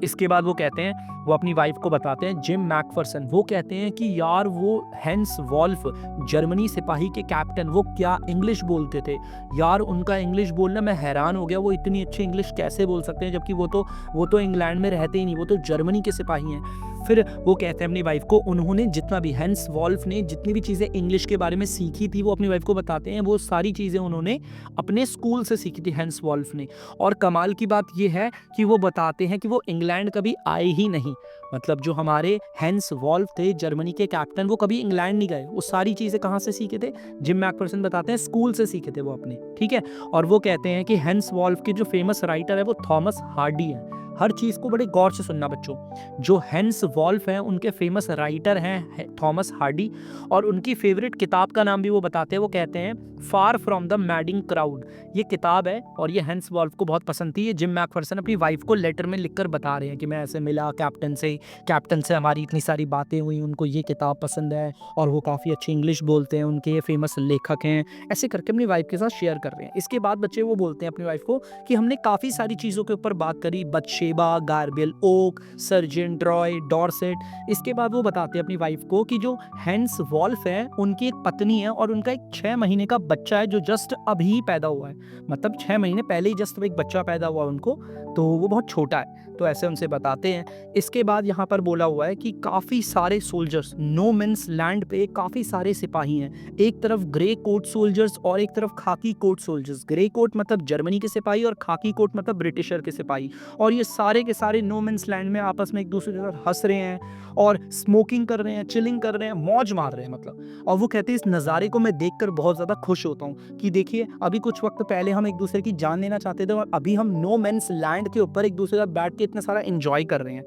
इसके बाद वो कहते हैं, वो अपनी वाइफ को बताते हैं जिम मैकफर्सन, वो कहते हैं कि यार वो हेंस वॉल्फ जर्मनी सिपाही के कैप्टन, वो क्या इंग्लिश बोलते थे यार, उनका इंग्लिश बोलना मैं हैरान हो गया। वो इतनी अच्छी इंग्लिश कैसे बोल सकते हैं, जबकि वो तो इंग्लैंड में रहते ही नहीं, वो तो जर्मनी के सिपाही हैं। फिर वो कहते हैं अपनी वाइफ को, उन्होंने जितना भी हेंस वॉल्फ ने जितनी भी चीज़ें इंग्लिश के बारे में सीखी थी, वो अपनी वाइफ को बताते हैं वो सारी चीज़ें उन्होंने अपने स्कूल से सीखी थी हेंस वॉल्फ ने। और कमाल की बात ये है कि वो बताते हैं कि वो इंग्लैंड कभी आए ही नहीं। मतलब जो हमारे हेंस वॉल्फ थे जर्मनी के कैप्टन, वो कभी इंग्लैंड नहीं गए। वो सारी चीज़ें कहाँ से सीखे थे, जिम मैकफर्सन बताते हैं स्कूल से सीखे थे वो अपने, ठीक है। और वो कहते हैं कि हेंस वॉल्फ के जो फेमस राइटर है वो थॉमस हार्डी है। हर चीज़ को बड़े गौर से सुनना बच्चों। जो हेंस वॉल्फ हैं उनके फेमस राइटर हैं थॉमस हार्डी, और उनकी फेवरेट किताब का नाम भी वो बताते हैं। वो कहते हैं far from the madding crowd, ये किताब है और ये हेंस वॉल्फ को बहुत पसंद थी। ये जिम मैकफर्सन अपनी वाइफ को लेटर में लिखकर बता रहे हैं कि मैं ऐसे मिला कैप्टन से हमारी इतनी सारी बातें हुई, उनको ये किताब पसंद है और वो काफ़ी अच्छी इंग्लिश बोलते हैं, उनके ये फेमस लेखक हैं, ऐसे करके अपनी वाइफ के साथ शेयर कर रहे हैं। इसके बाद बच्चे वो बोलते हैं अपनी वाइफ को कि हमने काफ़ी सारी चीज़ों के ऊपर बात करी, बत्शेबा, गार्बियल ओक, सर्जेंट रॉय, डॉर्सेट। इसके बाद वो बताते हैं अपनी वाइफ को कि जो हेंस वॉल्फ है उनकी एक पत्नी है और उनका एक 6 महीने का बच्चा है जो जस्ट अभी पैदा हुआ है। मतलब 6 महीने पहले ही जस्ट एक बच्चा पैदा हुआ उनको, तो वो बहुत छोटा है। तो ऐसे उनसे बताते हैं। इसके बाद यहाँ पर बोला हुआ है कि काफ़ी सारे सोल्जर्स, नो मैन्स लैंड पे काफ़ी सारे सिपाही हैं। एक तरफ ग्रे कोट सोल्जर्स और एक तरफ खाकी कोट सोल्जर्स। ग्रे कोट मतलब जर्मनी के सिपाही और खाकी कोट मतलब ब्रिटिशर के सिपाही। और ये सारे के सारे नो मैन्स लैंड में आपस में एक दूसरे के साथ हंस रहे हैं और स्मोकिंग कर रहे हैं, चिलिंग कर रहे हैं, मौज मार रहे हैं मतलब। और वो कहते हैं इस नज़ारे को मैं देखकर बहुत ज़्यादा खुश होता हूँ कि देखिए अभी कुछ वक्त पहले हम एक दूसरे की जान लेना चाहते थे और अभी हम नो मैंस लैंड के ऊपर एक दूसरे के साथ बैठ के इतना सारा एंजॉय कर रहे हैं।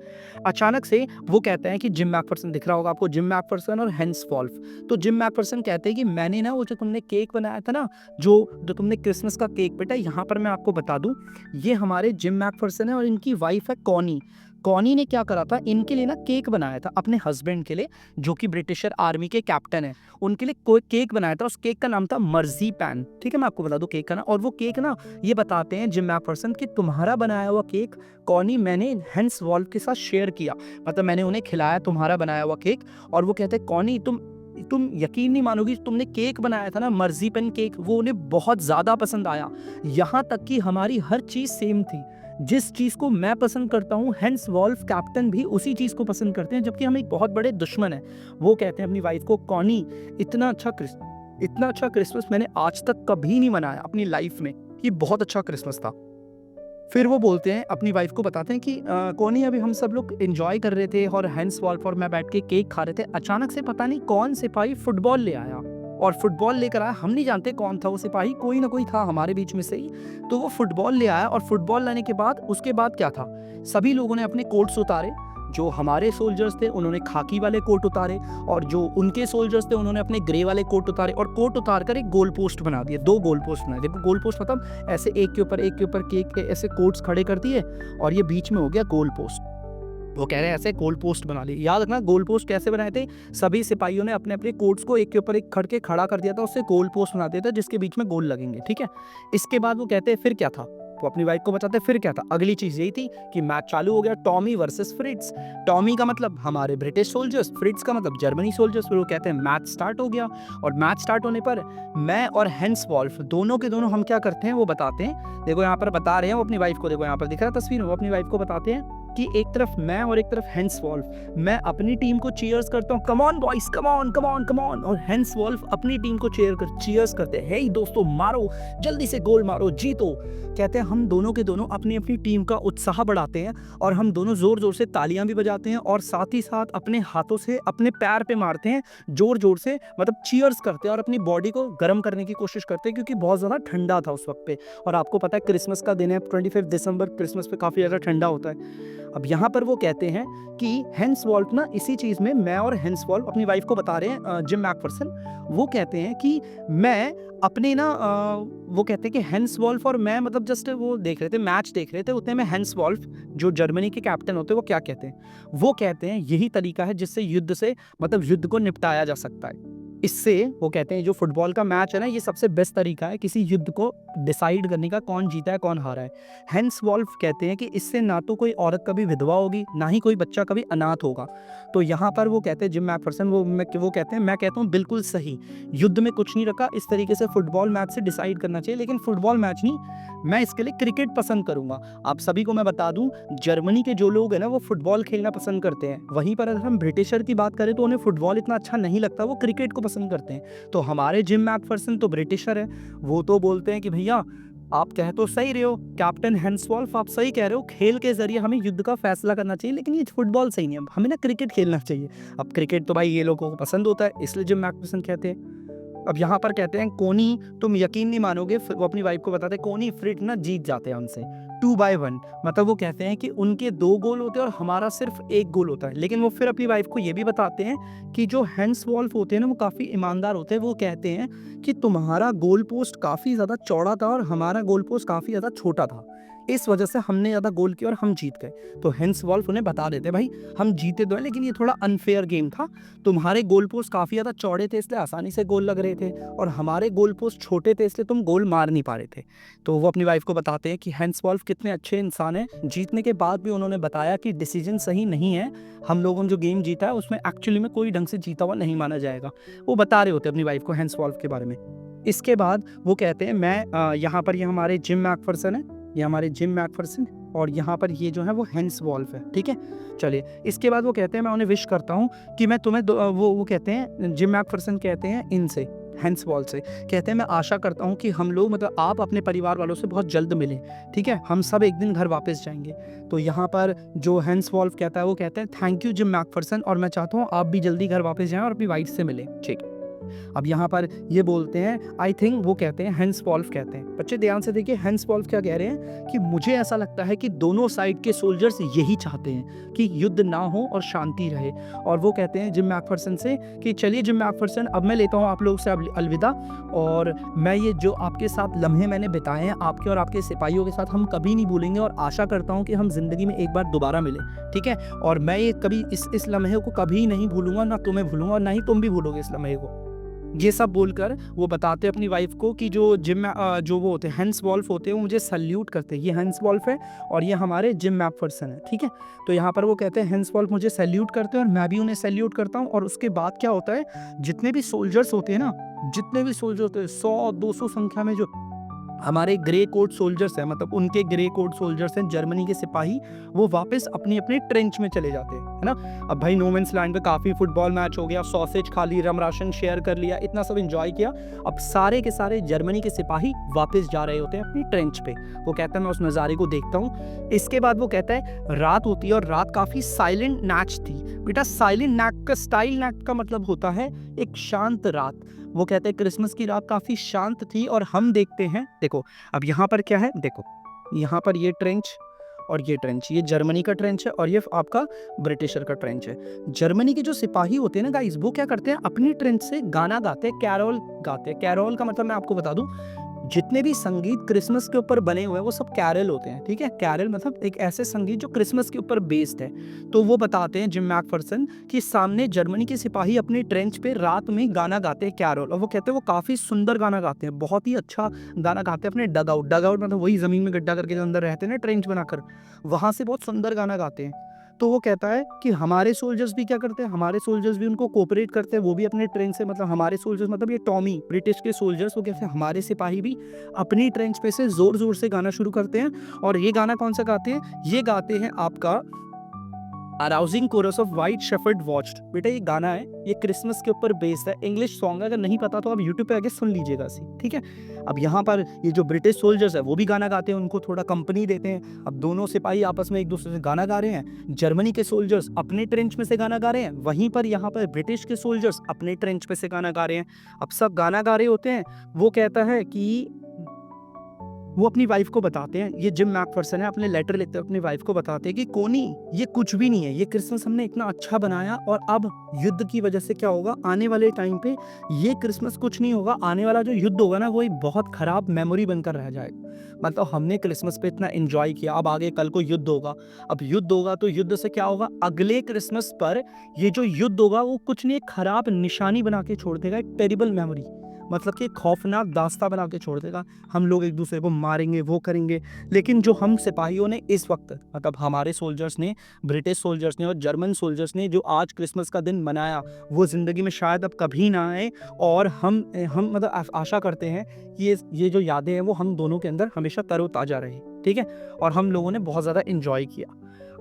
अचानक से वो कहते हैं कि जिम मैकफर्सन दिख रहा होगा आपको, जिम मैकफर्सन और हेंस वॉल्फ। तो जिम मैकफर्सन कहते हैं कि मैंने ना वो जो तुमने केक बनाया था ना, जो तुमने क्रिसमस का केक, बेटा यहाँ पर मैं आपको बता दूं, ये हमारे जिम मैकफर्सन है और इनकी वाइफ है कॉनी। कॉनी ने क्या करा था, इनके लिए ना केक बनाया था अपने हस्बैंड के लिए, जो कि ब्रिटिशर आर्मी के कैप्टन है। उनके लिए कोई केक बनाया था, उस केक का नाम था मर्जी पैन। ठीक है, मैं आपको बता दूं केक का ना। और वो केक ना, ये बताते हैं जिम मैकफर्सन कि तुम्हारा बनाया हुआ केक कॉनी मैंने हेंस वॉल्फ के साथ शेयर किया, मतलब मैंने उन्हें खिलाया तुम्हारा बनाया हुआ केक। और वो कहते हैं कॉनी तुम यकीन नहीं मानोगी, तुमने केक बनाया था ना मर्जी पेन केक, वो उन्हें बहुत ज़्यादा पसंद आया। यहाँ तक कि हमारी हर चीज़ सेम थी, जिस चीज़ को मैं पसंद करता हूँ हेंस वॉल्फ कैप्टन भी उसी चीज़ को पसंद करते हैं, जबकि हम एक बहुत बड़े दुश्मन हैं। वो कहते हैं अपनी वाइफ को, कॉनी इतना अच्छा क्रिसमस मैंने आज तक कभी नहीं मनाया अपनी लाइफ में, ये बहुत अच्छा क्रिसमस था। फिर वो बोलते हैं, अपनी वाइफ को बताते हैं कि कॉनी अभी हम सब लोग एंजॉय कर रहे थे और हेंस वॉल्फ और मैं बैठ के केक खा रहे थे, अचानक से पता नहीं कौन सिपाही फुटबॉल ले आया और फुटबॉल लेकर आया। हम नहीं जानते कौन था वो सिपाही, कोई ना कोई था हमारे बीच में से ही। तो वो फुटबॉल ले आया और फुटबॉल लाने के बाद उसके बाद क्या था, सभी लोगों ने अपने कोट्स उतारे। जो हमारे सोल्जर्स थे उन्होंने खाकी वाले कोट उतारे और जो उनके सोल्जर्स थे उन्होंने अपने ग्रे वाले कोट उतारे और कोट उतार कर एक गोल पोस्ट बना दिए, 2 गोल पोस्ट बनाए। देखो गोल पोस्ट मतलब ऐसे एक के ऊपर केक के ऐसे कोट्स खड़े कर दिए और ये बीच में हो गया गोल पोस्ट। वो कह रहे हैं ऐसे गोल पोस्ट बना लिए। याद रखना गोल पोस्ट कैसे बनाए थे, सभी सिपाहियों ने अपने अपने कोट्स को एक के ऊपर एक खड़ा कर दिया था, उससे गोल पोस्ट बना दिया था जिसके बीच में गोल लगेंगे। ठीक है, इसके बाद वो कहते हैं फिर क्या था, वो अपनी वाइफ को बताते फिर क्या था। अगली चीज यही थी कि मैच चालू हो गया, टॉमी वर्सेस फ्रिट्ज। टॉमी का मतलब हमारे ब्रिटिश सोल्जर्स, फ्रिट्ज का मतलब जर्मनी सोल्जर्स। फिर वो कहते हैं मैच स्टार्ट हो गया और मैच स्टार्ट होने पर मैं और हेंस वॉल्फ दोनों के दोनों हम क्या करते हैं वो बताते हैं। देखो यहाँ पर बता रहे हैं वो अपनी वाइफ को, देखो यहाँ पर दिख रहा है तस्वीर में, वो अपनी वाइफ को बताते हैं कि एक तरफ मैं और एक तरफ हेंस वॉल्फ, मैं अपनी टीम को चीयर्स करता हूँ, come on boys, come on, और हेंस वॉल्फ अपनी टीम को चीयर्स करते हैं, हे दोस्तों मारो, जल्दी से गोल मारो, जीतो। कहते हैं हम दोनों के दोनों अपनी अपनी टीम का उत्साह बढ़ाते हैं और हम दोनों जोर जोर से तालियां भी बजाते हैं और साथ ही साथ अपने हाथों से अपने पैर पे मारते हैं जोर जोर से, मतलब चीयर्स करते हैं और अपनी बॉडी को गर्म करने की कोशिश करते हैं क्योंकि बहुत ज़्यादा ठंडा था उस वक्त पे। और आपको पता है क्रिसमस का दिन है, 25 दिसंबर, क्रिसमस पे काफ़ी ज़्यादा ठंडा होता है। अब यहाँ पर वो कहते हैं कि हेंस वॉल्फ ना इसी चीज़ में, मैं और हेंस वॉल्फ अपनी वाइफ को बता रहे हैं, जिम मैकफर्सन, वो कहते हैं कि मैं अपने ना वो कहते हैं कि हेंस वॉल्फ और मैं मतलब जस्ट वो देख रहे थे, मैच देख रहे थे, उतने में हेंस वॉल्फ जो जर्मनी के कैप्टन होते हैं वो क्या कहते हैं, वो कहते हैं यही तरीका है जिससे युद्ध से मतलब युद्ध को निपटाया जा सकता है। इससे वो कहते हैं जो फुटबॉल का मैच है ना, ये सबसे बेस्ट तरीका है किसी युद्ध को डिसाइड करने का, कौन जीता है कौन हारा है। हेंस वॉल्फ कहते हैं कि इससे ना तो कोई औरत कभी विधवा होगी, ना ही कोई बच्चा कभी अनाथ होगा। तो यहाँ पर वो कहते हैं जिम मैकफर्सन, वो कहते हैं, मैं कहता हूँ बिल्कुल सही, युद्ध में कुछ नहीं रखा, इस तरीके से फुटबॉल मैच से डिसाइड करना चाहिए, लेकिन फुटबॉल मैच नहीं, मैं इसके लिए क्रिकेट पसंद करूंगा। आप सभी को मैं बता दूं, जर्मनी के जो लोग हैं ना वो फुटबॉल खेलना पसंद करते हैं, वहीं पर अगर हम ब्रिटिशर की बात करें तो उन्हें फुटबॉल इतना अच्छा नहीं लगता, वो क्रिकेट को पसंद करते हैं। तो हमारे जिम मैकफर्सन तो ब्रिटिशर है, वो तो बोलते हैं कि भैया आप कह तो सही रहे हो कैप्टन हेंस वॉल्फ, आप सही कह रहे हो, खेल के जरिए हमें युद्ध का फैसला करना चाहिए, लेकिन ये फुटबॉल सही नहीं है, हमें ना क्रिकेट खेलना चाहिए। अब क्रिकेट तो भाई ये लोगों को पसंद होता है, इसलिए जिम मैकफर्सन कहते हैं। अब यहाँ पर कहते हैं कोनी, तुम यकीन नहीं मानोगे, वो अपनी वाइफ को बताते हैं कोनी फ्रिट ना जीत जाते हैं उनसे 2-1, मतलब वो कहते हैं कि उनके 2 गोल होते हैं और हमारा सिर्फ 1 गोल होता है। लेकिन वो फिर अपनी वाइफ को ये भी बताते हैं कि जो हेंस वॉल्फ होते हैं ना वो काफ़ी ईमानदार होते हैं। वो कहते हैं कि तुम्हारा गोल पोस्ट काफ़ी ज़्यादा चौड़ा था और हमारा गोल पोस्ट काफ़ी ज़्यादा छोटा था, इस वजह से हमने ज़्यादा गोल किया और हम जीत गए। तो हेंस वॉल्फ उन्हें बता देते भाई हम जीते तो हैं, लेकिन ये थोड़ा अनफेयर गेम था, तुम्हारे गोल पोस्ट काफ़ी ज़्यादा चौड़े थे इसलिए आसानी से गोल लग रहे थे और हमारे गोल पोस्ट छोटे थे इसलिए तुम गोल मार नहीं पा रहे थे। तो वो अपनी वाइफ को बताते हैं कि हेंस वॉल्फ कितने अच्छे इंसान हैं, जीतने के बाद भी उन्होंने बताया कि डिसीजन सही नहीं है, हम लोगों ने जो गेम जीता है उसमें एक्चुअली में कोई ढंग से जीता हुआ नहीं माना जाएगा। वो बता रहे होते अपनी वाइफ को हेंस वॉल्फ के बारे में। इसके बाद वो कहते हैं मैं यहाँ पर ये हमारे जिम मैकफर्सन है, ये हमारे जिम मैकफर्सन और यहाँ पर ये जो है वो हेंस वॉल्फ है, ठीक है। चलिए इसके बाद वो कहते हैं मैं उन्हें विश करता हूँ कि मैं तुम्हें वो कहते हैं जिम मैकफर्सन कहते हैं इनसे, हैंसवॉल से। कहते हैं मैं आशा करता हूँ कि हम लोग मतलब आप अपने परिवार वालों से बहुत जल्द मिलें, ठीक है? हम सब एक दिन घर वापस जाएँगे। तो यहाँ पर जो हैंसवॉल्फ कहता है वो कहते हैं थैंक यू जिम मैकफरसन और मैं चाहता हूँ आप भी जल्दी घर वापस जाएँ और अपनी वाइफ से मिलें। ठीक है। अब यहाँ पर ये बोलते हैं आई थिंक वो कहते हैं हैंसवॉल्फ कहते हैं। बच्चे ध्यान से देखिए हैंसवॉल्फ क्या कह रहे हैं कि मुझे ऐसा लगता है कि दोनों साइड के सोल्जर्स यही चाहते हैं कि युद्ध ना हो और शांति रहे। और वो कहते हैं जिम मैकफरसन से कि चलिए जिम मैकफरसन अब मैं लेता हूँ आप लोगों से अलविदा और मैं ये जो आपके साथ लम्हे मैंने बिताए हैं आपके और आपके सिपाहियों के साथ हम कभी नहीं भूलेंगे और आशा करता हूँ कि हम जिंदगी में एक बार दोबारा मिलें, ठीक है? और मैं ये कभी इस लम्हे को कभी नहीं भूलूंगा, ना तुम्हें भूलूंगा और ना ही तुम भी भूलोगे इस लम्हे को। ये सब बोलकर वो बताते हैं अपनी वाइफ को कि जो वो होते हैं हैंसवॉल्फ होते हैं वो मुझे सल्यूट करते हैं। ये हैंसवॉल्फ है और ये हमारे जिम मैकफरसन है, ठीक है? तो यहाँ पर वो कहते हैं हैंसवॉल्फ मुझे सल्यूट करते हैं और मैं भी उन्हें सल्यूट करता हूँ। और उसके बाद क्या होता है, जितने भी सोल्जर्स होते हैं ना, जितने भी सोल्जर होते हैं 100-200 संख्या में जो हमारे ग्रे कोट सोल्जर्स हैं, मतलब उनके ग्रे कोट सोल्जर्स हैं जर्मनी के सिपाही, वो वापस अपनी अपने ट्रेंच में चले जाते हैं, है ना? अब भाई नो मैंस लैंड पे काफ़ी फुटबॉल मैच हो गया, सॉसेज खा ली, रम राशन शेयर कर लिया, इतना सब एंजॉय किया। अब सारे के सारे जर्मनी के सिपाही वापस जा रहे होते हैं अपनी ट्रेंच पे। वो कहता है मैं उस नज़ारे को देखता हूँ। इसके बाद वो कहता है रात होती है और रात काफ़ी साइलेंट नाच थी। बेटा साइलेंट नाच का स्टाइल नाच का मतलब होता है एक शांत रात। वो कहते हैं क्रिसमस की रात काफ़ी शांत थी और हम देखते हैं, देखो अब यहाँ पर क्या है, देखो यहाँ पर ये ट्रेंच और ये ट्रेंच, ये जर्मनी का ट्रेंच है और ये आपका ब्रिटिशर का ट्रेंच है। जर्मनी के जो सिपाही होते हैं ना गाइस, वो क्या करते हैं अपनी ट्रेंच से गाना गाते हैं, कैरोल गाते हैं। कैरोल का मतलब मैं आपको बता दूं, जितने भी संगीत क्रिसमस के ऊपर बने हुए हैं वो सब कैरल होते हैं, ठीक है? कैरल मतलब एक ऐसे संगीत जो क्रिसमस के ऊपर बेस्ड है। तो वो बताते हैं जिम मैकफरसन कि सामने जर्मनी के सिपाही अपने ट्रेंच पे रात में गाना गाते हैं कैरल, और वो कहते हैं वो काफ़ी सुंदर गाना गाते हैं, बहुत ही अच्छा गाना गाते हैं अपने डगआउट मतलब वही ज़मीन में गड्ढा करके जो अंदर रहते हैं ना ट्रेंच बनाकर, वहाँ से बहुत सुंदर गाना गाते हैं। तो वो कहता है कि हमारे सोल्जर्स भी क्या करते हैं, हमारे सोल्जर्स भी उनको कोऑपरेट करते हैं, वो भी अपने ट्रेन से, मतलब हमारे सोल्जर्स मतलब ये टॉमी ब्रिटिश के सोल्जर्स, वो कहते हैं हमारे सिपाही भी अपनी ट्रेंच पे से जोर जोर से गाना शुरू करते हैं। और ये गाना कौन सा गाते हैं, ये गाते हैं आपका arousing chorus of white shepherd watched. बेटा ये गाना है, ये क्रिसमस के ऊपर बेस्ड है, इंग्लिश सॉन्ग है, अगर नहीं पता तो आप यूट्यूब पे आके सुन लीजिएगा इसे, ठीक है? अब यहाँ पर ये जो ब्रिटिश सोल्जर्स है वो भी गाना गाते हैं, उनको थोड़ा कंपनी देते हैं। अब दोनों सिपाही आपस में एक दूसरे से गाना गा रहे हैं। जर्मनी के सोल्जर्स अपने ट्रेंच में से गाना गा रहे हैं, वहीं पर यहाँ पर ब्रिटिश के सोल्जर्स अपने ट्रेंच में से गाना गा रहे हैं। अब सब गाना गा रहे होते हैं। वो कहता है कि वो अपनी वाइफ को बताते हैं, ये जिम मैकफरसन है, अपने लेटर लिखते हैं, अपनी वाइफ को बताते हैं कि कोनी ये कुछ भी नहीं है, ये क्रिसमस हमने इतना अच्छा बनाया और अब युद्ध की वजह से क्या होगा, आने वाले टाइम पे ये क्रिसमस कुछ नहीं होगा, आने वाला जो युद्ध होगा ना वो एक बहुत खराब मेमोरी बनकर रह जाएगा। मतलब हमने क्रिसमस पे इतना एंजॉय किया, अब आगे कल को युद्ध होगा, अब युद्ध होगा तो युद्ध से क्या होगा, अगले क्रिसमस पर ये जो युद्ध होगा वो कुछ नहीं, एक खराब निशानी बना के छोड़ देगा, एक टेरिबल मेमोरी, मतलब कि खौफनाक दास्ता बना के छोड़ देगा। हम लोग एक दूसरे को मारेंगे, वो करेंगे। लेकिन जो हम सिपाहियों ने इस वक्त, मतलब हमारे सोल्जर्स ने, ब्रिटिश सोल्जर्स ने और जर्मन सोल्जर्स ने जो आज क्रिसमस का दिन मनाया, वो ज़िंदगी में शायद अब कभी ना आए। और हम मतलब आशा करते हैं कि ये जो यादें हैं वो हम दोनों के अंदर हमेशा तरोताज़ा रहे, ठीक है? और हम लोगों ने बहुत ज़्यादा इंजॉय किया।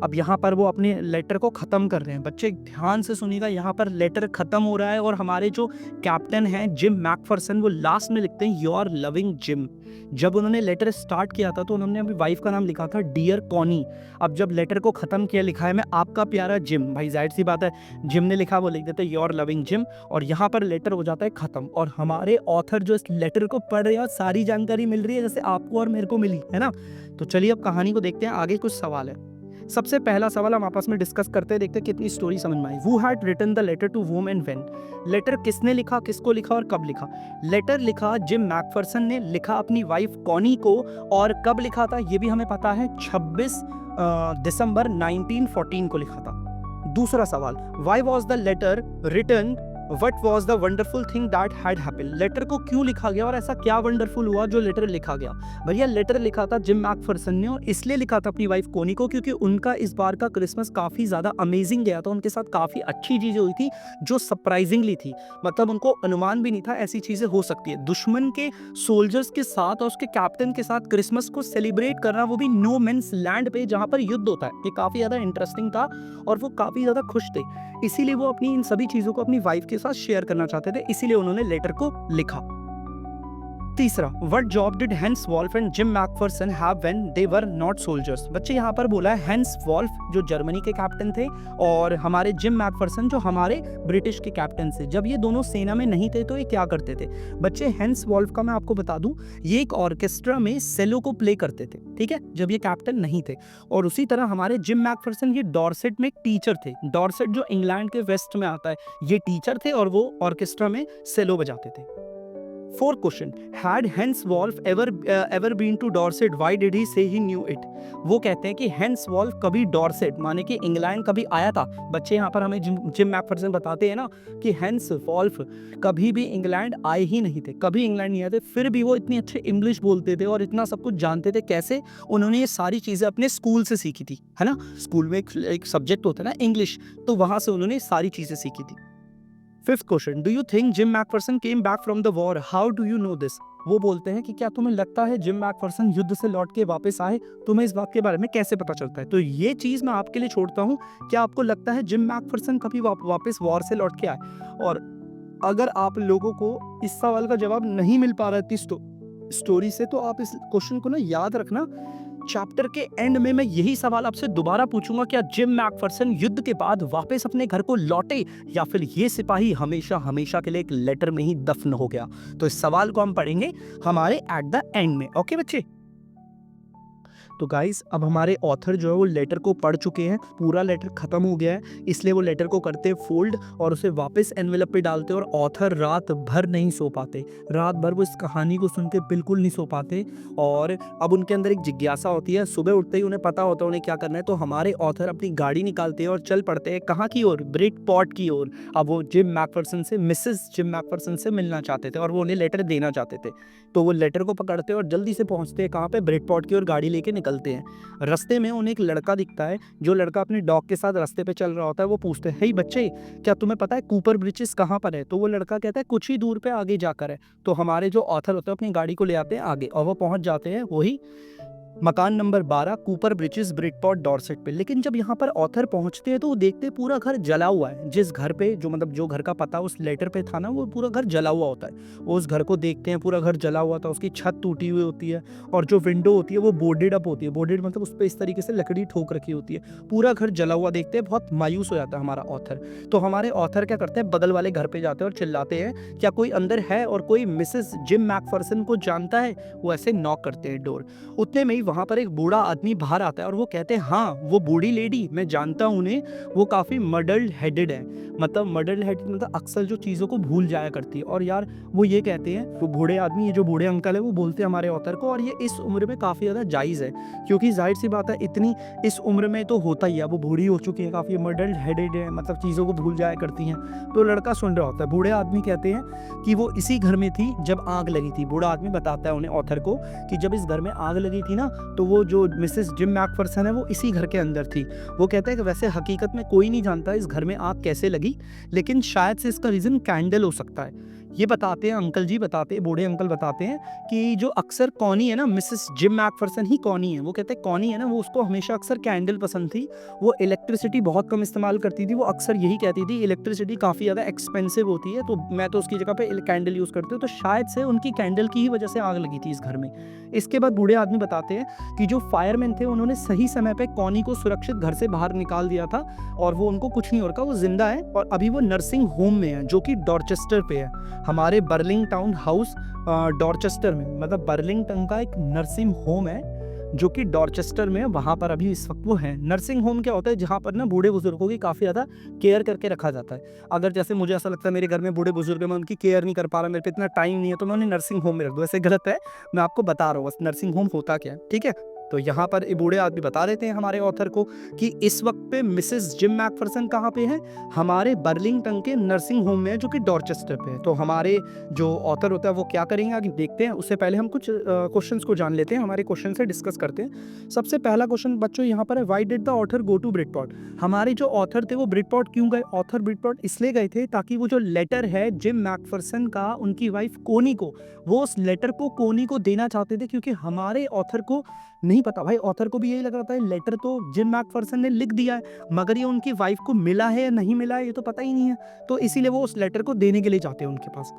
अब यहाँ पर वो अपने लेटर को ख़त्म कर रहे हैं। बच्चे ध्यान से सुनिएगा, यहाँ पर लेटर ख़त्म हो रहा है और हमारे जो कैप्टन हैं जिम मैकफरसन, वो लास्ट में लिखते हैं योर लविंग जिम। जब उन्होंने लेटर स्टार्ट किया था तो उन्होंने अपनी वाइफ का नाम लिखा था डियर कॉनी। अब जब लेटर को ख़त्म किया, लिखा है मैं आपका प्यारा जिम। भाई जाहिर सी बात है, जिम ने लिखा वो लिख देते योर लविंग जिम, और यहाँ पर लेटर हो जाता है ख़त्म। और हमारे ऑथर जो इस लेटर को पढ़ रहे हैं और सारी जानकारी मिल रही है जैसे आपको और मेरे को मिली है ना। तो चलिए अब कहानी को देखते हैं, आगे कुछ सवाल है। सबसे पहला सवाल हम आपस में डिस्कस करते हैं, देखते हैं कितनी स्टोरी समझ में आई। Who had written the letter to whom and when? Letter किसने लिखा, किसको लिखा और कब लिखा? लेटर लिखा जिम मैकफरसन ने, लिखा अपनी वाइफ कॉनी को, और कब लिखा था ये भी हमें पता है, 26 दिसंबर 1914 को लिखा था। दूसरा सवाल, Why was the letter written? What was the wonderful thing that had happened? Letter को क्यों लिखा गया और ऐसा क्या वंडरफुल हुआ जो लेटर लिखा गया? भैया लेटर लिखा था जिम मैकफरसन ने, और इसलिए लिखा था अपनी वाइफ कोनी को क्योंकि उनका इस बार का क्रिसमस काफ़ी ज़्यादा अमेजिंग गया था। उनके साथ काफ़ी अच्छी चीज़ें हुई थी जो सरप्राइजिंगली थी, मतलब उनको अनुमान भी नहीं था ऐसी चीज़ें हो सकती है। दुश्मन के सोल्जर्स के साथ और उसके कैप्टन के साथ क्रिसमस को सेलिब्रेट करना, वो भी नो मैंस लैंड पे जहाँ पर युद्ध होता है, ये काफ़ी ज़्यादा इंटरेस्टिंग था और वो काफ़ी ज़्यादा खुश थे। इसीलिए वो अपनी इन सभी चीज़ों को अपनी वाइफ के के साथ शेयर करना चाहते थे, इसीलिए उन्होंने लेटर को लिखा। तीसरा, what job did Hans Wolf and Jim McPherson have when they were not soldiers. बच्चे यहाँ पर बोला है हेंस वॉल्फ जो जर्मनी के कैप्टन थे और हमारे जिम मैकफरसन जो हमारे ब्रिटिश के कैप्टन थे, जब ये दोनों सेना में नहीं थे तो ये क्या करते थे। बच्चे हेंस वॉल्फ का मैं आपको बता दूं, ये एक ऑर्केस्ट्रा में सेलो को प्ले करते थे, ठीक है, जब ये कैप्टन नहीं थे। और उसी तरह हमारे जिम मैकफरसन ये डॉर्सेट में एक टीचर थे। डॉर्सेट जो इंग्लैंड के वेस्ट में आता है, ये टीचर थे और वो ऑर्केस्ट्रा में सेलो बजाते थे। Fourth question, had Hans Wolf ever been to Dorset, why did he say he knew it. वो कहते हैं कि हेंस वॉल्फ कभी डॉर्सेट माने कि इंग्लैंड कभी आया था। बच्चे यहाँ पर हमें जिम मैकफरसन बताते हैं ना कि हेंस वॉल्फ कभी भी इंग्लैंड आए ही नहीं थे, कभी इंग्लैंड नहीं आए थे, फिर भी वो इतनी अच्छे इंग्लिश बोलते थे और इतना सब कुछ जानते थे। कैसे? उन्होंने ये सारी चीज़ें अपने स्कूल से सीखी थी, है ना। स्कूल में एक सब्जेक्ट होता है ना इंग्लिश, तो वहाँ से उन्होंने सारी चीज़ें सीखी थी। Fifth question, do you think gym McPherson came back from the war, how do you know this. वो बोलते हैं कि क्या तुम्हें लगता है जिम मैकफरसन युद्ध से लौट के वापस आए, तुम्हें इस बात के बारे में कैसे पता चलता है। तो ये चीज़ मैं आपके लिए छोड़ता हूँ, क्या आपको लगता है जिम मैकफरसन कभी वापस वॉर से लौट के आए। और अगर आप लोगों को इस सवाल का जवाब नहीं मिल पा रहा है इस स्टोरी से, तो आप इस क्वेश्चन को ना याद रखना। चैप्टर के एंड में मैं यही सवाल आपसे दोबारा पूछूंगा, क्या जिम मैकफरसन युद्ध के बाद वापस अपने घर को लौटे या फिर ये सिपाही हमेशा हमेशा के लिए एक लेटर में ही दफन हो गया। तो इस सवाल को हम पढ़ेंगे हमारे एट द एंड में। ओके बच्चे। तो गाइस, अब हमारे ऑथर जो है वो लेटर को पढ़ चुके हैं, पूरा लेटर खत्म हो गया है, इसलिए वो लेटर को करते फोल्ड और उसे वापस एनवेलप पे डालते। और ऑथर रात भर नहीं सो पाते, रात भर वो इस कहानी को सुन के बिल्कुल नहीं सो पाते। और अब उनके अंदर एक जिज्ञासा होती है, सुबह उठते ही उन्हें पता होता है उन्हें क्या करना है। तो हमारे ऑथर अपनी गाड़ी निकालते हैं और चल पड़ते हैं कहाँ की ओर, ब्रिटपॉट की ओर। अब वो जिम मैकफरसन से, मिसेस जिम मैकफरसन से मिलना चाहते थे और वो उन्हें लेटर देना चाहते थे। तो वो लेटर को पकड़ते हैं और जल्दी से पहुंचते हैं कहाँ पे, ब्रिटपॉट की ओर गाड़ी लेके निकलते हैं। रास्ते में उन्हें एक लड़का दिखता है, जो लड़का अपने डॉग के साथ रास्ते पे चल रहा होता है। वो पूछते हैं, हे बच्चे, क्या तुम्हें पता है कूपर ब्रिजेस कहाँ पर है। तो वो लड़का कहता है कुछ ही दूर पे आगे जाकर है। तो हमारे जो ऑथर होते हैं अपनी गाड़ी को ले आते हैं आगे और वो पहुंच जाते हैं वही मकान नंबर 12 कूपर ब्रिजेस ब्रिटपॉट डॉर्सेट पे। लेकिन जब यहाँ पर ऑथर पहुंचते हैं तो वो देखते हैं पूरा घर जला हुआ है। जिस घर पे जो घर का पता उस लेटर पे था ना, वो पूरा घर जला हुआ होता है। वो उस घर को देखते हैं, पूरा घर जला हुआ था, उसकी छत टूटी हुई होती है और जो विंडो होती है वो बोर्डेड अप होती है। बोर्डेड मतलब उस पर इस तरीके से लकड़ी ठोक रखी होती है। पूरा घर जला हुआ देखते हैं, बहुत मायूस हो जाता है हमारा ऑथर। तो हमारे ऑथर क्या करते हैं, बगल वाले घर पे जाते हैं और चिल्लाते हैं, क्या कोई अंदर है और कोई मिसेस जिम मैकफरसन को जानता है। वो ऐसे नॉक करते हैं डोर। उतने में ही वहां पर एक बूढ़ा आदमी बाहर आता है और वो कहते हैं, हाँ वो बूढ़ी लेडी, मैं जानता हूँ उन्हें, वो काफी मडल्ड हेडेड है। मतलब मडल्ड हेडेड मतलब अक्सर जो चीजों को भूल जाया करती है। और यार वो ये कहते हैं, वो बूढ़े आदमी, ये जो बूढ़े अंकल है, वो बोलते हैं हमारे ऑथर को, और ये इस उम्र में काफी ज्यादा जायज है, क्योंकि जाहिर सी बात है इतनी इस उम्र में तो होता ही है। वो बूढ़ी हो चुकी है, काफी मडल्ड हेडेड है, मतलब चीजों को भूल जाया करती हैं। तो लड़का सुन रहा होता है। बूढ़े आदमी कहते हैं कि वो इसी घर में थी जब आग लगी थी। बूढ़ा आदमी बताता है उन्हें, ऑथर को, कि जब इस घर में आग लगी थी ना, तो वो जो मिसेस जिम मैकफरसन है वो इसी घर के अंदर थी। वो कहता है कि वैसे हकीकत में कोई नहीं जानता इस घर में आग कैसे लगी, लेकिन शायद से इसका रीजन कैंडल हो सकता है। ये बताते हैं अंकल जी, बूढ़े अंकल बताते हैं कि जो अक्सर कॉनी है ना, मिसेस जिम मैकफरसन ही कॉनी है। वो कहते हैं कॉनी है ना, वो उसको हमेशा अक्सर कैंडल पसंद थी। वो इलेक्ट्रिसिटी बहुत कम इस्तेमाल करती थी। वो अक्सर यही कहती थी इलेक्ट्रिसिटी काफ़ी ज़्यादा एक्सपेंसिव होती है, तो मैं तो उसकी जगह पे कैंडल यूज़ करती हूँ। तो शायद से उनकी कैंडल की ही वजह से आग लगी थी इस घर में। इसके बाद बूढ़े आदमी बताते हैं कि जो फायरमैन थे उन्होंने सही समय पे कॉनी को सुरक्षित घर से बाहर निकाल दिया था और वो उनको कुछ नहीं हो रखा, वो जिंदा है और अभी वो नर्सिंग होम में है, जो कि डॉर्चेस्टर पे है, हमारे बर्लिंगटाउन हाउस डॉर्चेस्टर में। मतलब बर्लिंगटन का एक नर्सिंग होम है जो कि डॉर्चेस्टर में है, वहाँ पर अभी इस वक्त वो है। नर्सिंग होम क्या होता है, जहाँ पर ना बूढ़े बुजुर्गों की काफ़ी ज़्यादा केयर करके रखा जाता है। अगर जैसे मुझे ऐसा लगता है मेरे घर में बूढ़े बुजुर्ग हैं, मैं उनकी केयर नहीं कर पा रहा, मेरे पे इतना टाइम नहीं है, तो मैं उन्हें नर्सिंग होम में रख दूँ। ऐसे गलत है, मैं आपको बता रहा हूँ बस नर्सिंग होम होता क्या है, ठीक है। तो यहाँ पर ये बूढ़े आदमी बता देते हैं हमारे ऑथर को कि इस वक्त पे मिसेस जिम मैकफरसन कहाँ पे है, हमारे बर्लिंगटन के नर्सिंग होम में है, जो कि डॉर्चेस्टर पे है। तो हमारे जो ऑथर होता है वो क्या करेंगे आगे देखते हैं। उससे पहले हम कुछ क्वेश्चंस को जान लेते हैं, हमारे क्वेश्चन से डिस्कस करते हैं। सबसे पहला क्वेश्चन बच्चों यहाँ पर है, why did the author go to Bridport. हमारे जो ऑथर थे वो ब्रिटपॉट क्यों गए। ऑथर ब्रिटपॉट इसलिए गए थे ताकि वो जो लेटर है जिम मैकफरसन का उनकी वाइफ कोनी को, वो उस लेटर को कोनी को देना चाहते थे, क्योंकि हमारे ऑथर को नहीं पता भाई, ऑथर को भी यही लग रहा था लेटर तो जिम मैकफर्सन ने लिख दिया है, मगर ये उनकी वाइफ को मिला है या नहीं मिला है ये तो पता ही नहीं है। तो इसीलिए वो उस लेटर को देने के लिए जाते हैं उनके पास।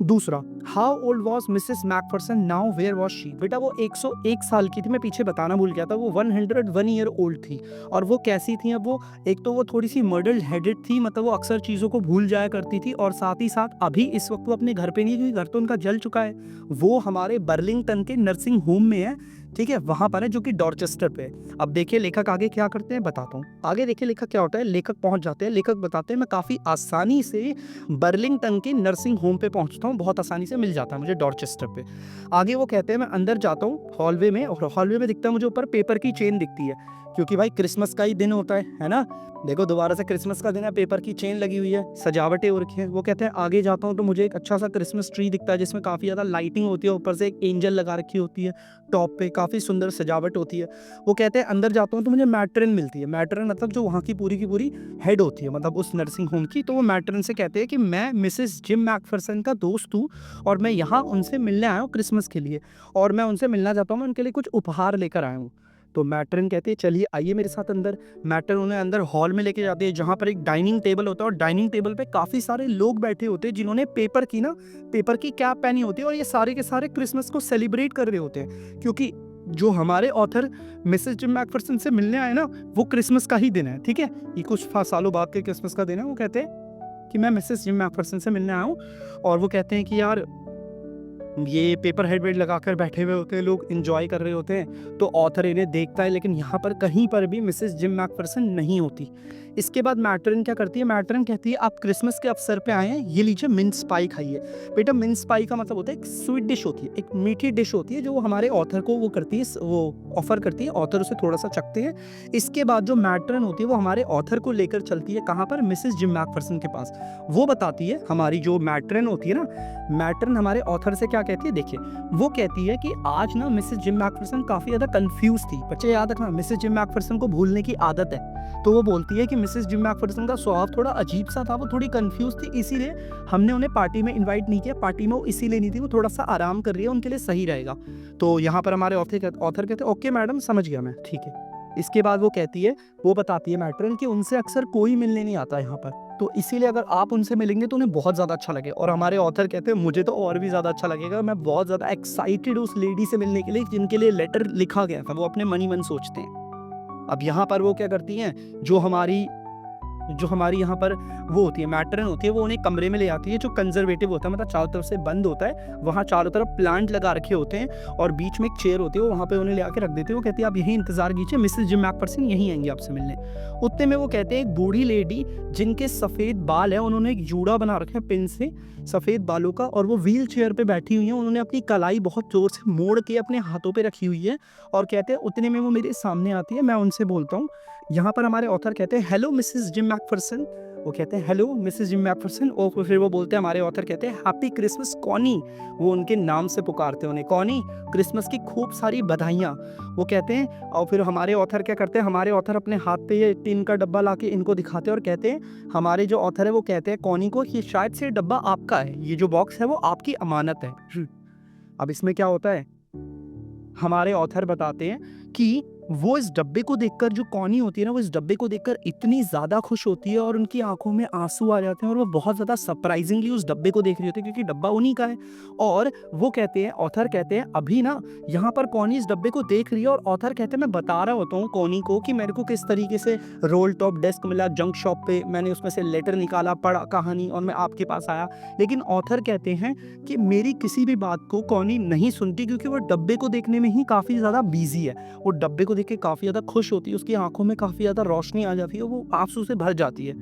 दूसरा, how old was Mrs McPherson now, where was she? बेटा वो 101 साल की थी, मैं पीछे बताना भूल गया था, वो 101 ईयर ओल्ड थी। और वो कैसी थी? अब वो एक तो वो थोड़ी सी मर्डल हेडेड थी, मतलब वो अक्सर चीज़ों को भूल जाया करती थी, और साथ ही साथ अभी इस वक्त वो अपने घर पे नहीं है, क्योंकि घर तो उनका जल चुका है। वो हमारे बर्लिंगटन के नर्सिंग होम में है, ठीक है, वहां पर है, जो कि डॉर्चेस्टर पे है। अब देखिए लेखक आगे क्या करते हैं, बताता हूँ। आगे देखिए लेखक क्या होता है, लेखक पहुंच जाते हैं, लेखक बताते हैं मैं काफ़ी आसानी से बर्लिंगटन के नर्सिंग होम पे पहुंचता हूँ, बहुत आसानी से मिल जाता है मुझे डॉर्चेस्टर पे। आगे वो कहते हैं मैं अंदर जाता हूँ हॉलवे में, और हॉलवे में दिखता है मुझे ऊपर पेपर की चेन दिखती है, क्योंकि भाई क्रिसमस का ही दिन होता है ना। देखो दोबारा से क्रिसमस का दिन है, पेपर की चेन लगी हुई है, सजावटें हो रखी हैं। वो कहते हैं आगे जाता हूँ तो मुझे एक अच्छा सा क्रिसमस ट्री दिखता है, जिसमें काफ़ी ज़्यादा लाइटिंग होती है, ऊपर से एक एंजल लगा रखी होती है टॉप पे, काफ़ी सुंदर सजावट होती है। वो कहते हैं अंदर जाता हूँ तो मुझे मैट्रन मिलती है। मैट्रन मतलब जो वहाँ की पूरी हेड होती है, मतलब उस नर्सिंग होम की। तो वो मैट्रन से कहते हैं कि मैं मिसेस जिम मैकफर्सन का दोस्त हूँ, और मैं यहाँ उनसे मिलने आया हूँ क्रिसमस के लिए, और मैं उनसे मिलना चाहता हूँ, मैं उनके लिए कुछ उपहार लेकर आया हूँ। तो मैट्रन कहती है चलिए आइए मेरे साथ अंदर। मैट्रन उन्हें अंदर हॉल में लेके जाती है, जहाँ पर एक डाइनिंग टेबल होता है, और डाइनिंग टेबल पे काफ़ी सारे लोग बैठे होते हैं, जिन्होंने पेपर की कैप पहनी होती है, और ये सारे के सारे क्रिसमस को सेलिब्रेट कर रहे होते हैं, क्योंकि जो हमारे ऑथर मिसेस जिम मैकफर्सन से मिलने आए ना, वो क्रिसमस का ही दिन है, ठीक है, ये कुछ सालों बाद के क्रिसमस का दिन है। वो कहते हैं कि मैं मिसेस जिम मैकफर्सन से मिलने आया हूँ, और वो कहते हैं कि यार ये पेपर हेडवेट लगाकर बैठे हुए होते हैं लोग, एंजॉय कर रहे होते हैं। तो ऑथर इन्हें देखता है, लेकिन यहाँ पर कहीं पर भी मिसेस जिम मैकफर्सन नहीं होती। इसके बाद मैट्रन क्या करती है, मैट्रन कहती है आप क्रिसमस के अवसर पे आए हैं, ये लीजिए मिन्स पाई खाइए। बेटा मिन्स पाई का मतलब होता है एक स्वीट डिश होती है, एक मीठी डिश होती है, जो वो हमारे ऑथर को वो करती है, वो ऑफर करती है, ऑथर उसे थोड़ा सा चखते हैं। इसके बाद जो मैट्रन होती है वो हमारे ऑथर को लेकर चलती है कहाँ पर, मिसेस जिम मैकफर्सन के पास। वो बताती है, हमारी जो मैट्रन होती है ना, मैट्रन हमारे ऑथर से क्या कहती है, देखिए वो कहती है कि आज ना मिसेस जिम मैकफर्सन काफी ज्यादा कंफ्यूज थी। बच्चे याद रखना, मिसेस जिम मैकफर्सन को भूलने की आदत है। तो वो बोलती है कि मिसेस जिम मैकफर्सन का स्वभाव थोड़ा अजीब सा था, वो थोड़ी कंफ्यूज थी, इसीलिए हमने उन्हें पार्टी में इनवाइट नहीं किया। पार्टी में वो इसीलिए नहीं थी, वो थोड़ा सा आराम कर रही है, उनके लिए सही रहेगा। तो यहाँ पर हमारे ऑथर कहते हैं ओके मैडम, समझ गया मैं, ठीक है। इसके बाद वो कहती है, वो बताती है मैट्रन कि उनसे अक्सर कोई मिलने नहीं आता यहाँ पर, तो इसीलिए अगर आप उनसे मिलेंगे तो उन्हें बहुत ज़्यादा अच्छा लगेगा। और हमारे ऑथर कहते हैं मुझे तो और भी ज़्यादा अच्छा लगेगा, मैं बहुत ज़्यादा एक्साइटेड हूँ उस लेडी से मिलने के लिए जिनके लिए लेटर लिखा गया था। वो अपने मन ही मन सोचते हैं। अब यहाँ पर वो क्या करती हैं, जो हमारी यहाँ पर वो होती है मैट्रन होती है, वो उन्हें कमरे में ले आती है जो कंजर्वेटिव होता है, मतलब चारों तरफ से बंद होता है, वहाँ चारों तरफ प्लांट लगा रखे होते हैं, और बीच में एक चेयर होती है, वो वहाँ पे उन्हें ले आके रख देते हैं। वो कहती है आप यहीं इंतजार कीजिए, मिसेस जिम मैकफर्सन यहीं आएंगे आपसे मिलने। उतने में वो कहते हैं एक बूढ़ी लेडी जिनके सफ़ेद बाल है, उन्होंने एक जूड़ा बना रखा है पिन से सफ़ेद बालों का, और वो व्हील चेयर पे बैठी हुई है, उन्होंने अपनी कलाई बहुत जोर से मोड़ के अपने हाथों पे रखी हुई है। और कहते हैं उतने में वो मेरे सामने आती है, मैं उनसे बोलता हूँ। यहाँ पर हमारे ऑथर कहते हैं हेलो मिसेस जिम मैकफर्सन। वो कहते हैं हेलो मिसेस जिम मैकफर्सन, और फिर वो बोलते हैं, हमारे ऑथर कहते हैं हैप्पी क्रिसमस कॉनी। वो उनके नाम से पुकारते हैं उन्हें, कॉनी क्रिसमस की खूब सारी बधाइयाँ, वो कहते हैं। और फिर हमारे ऑथर क्या करते हैं, हमारे ऑथर अपने हाथ पे ये टिन का डब्बा लाके इनको दिखाते हैं, और कहते हैं, हमारे जो ऑथर है वो कहते हैं कॉनी को कि शायद से डब्बा आपका है, ये जो बॉक्स है वो आपकी अमानत है। अब इसमें क्या होता है, हमारे ऑथर बताते हैं कि वो इस डब्बे को देखकर, जो कॉनी होती है ना, वो इस डब्बे को देखकर इतनी ज़्यादा खुश होती है, और उनकी आंखों में आंसू आ जाते हैं, और वो बहुत ज़्यादा सरप्राइजिंगली उस डब्बे को देख रही होती है, क्योंकि डब्बा उन्हीं का है। और वो कहते हैं, ऑथर कहते हैं, अभी ना यहाँ पर कॉनी इस डब्बे को देख रही है, और ऑथर कहते हैं मैं बता रहा होता हूँ कॉनी को कि मेरे को किस तरीके से रोल टॉप डेस्क मिला जंक शॉप पे, मैंने उसमें से लेटर निकाला, पढ़ा कहानी, और मैं आपके पास आया। लेकिन ऑथर कहते हैं कि मेरी किसी भी बात को कॉनी नहीं सुनती, क्योंकि वो डब्बे को देखने में ही काफ़ी ज़्यादा बिजी है। वो डब्बे को देख के काफ़ी ज़्यादा खुश होती है, उसकी आंखों में काफ़ी ज़्यादा रोशनी आ जाती है, वो आंसू से भर जाती है।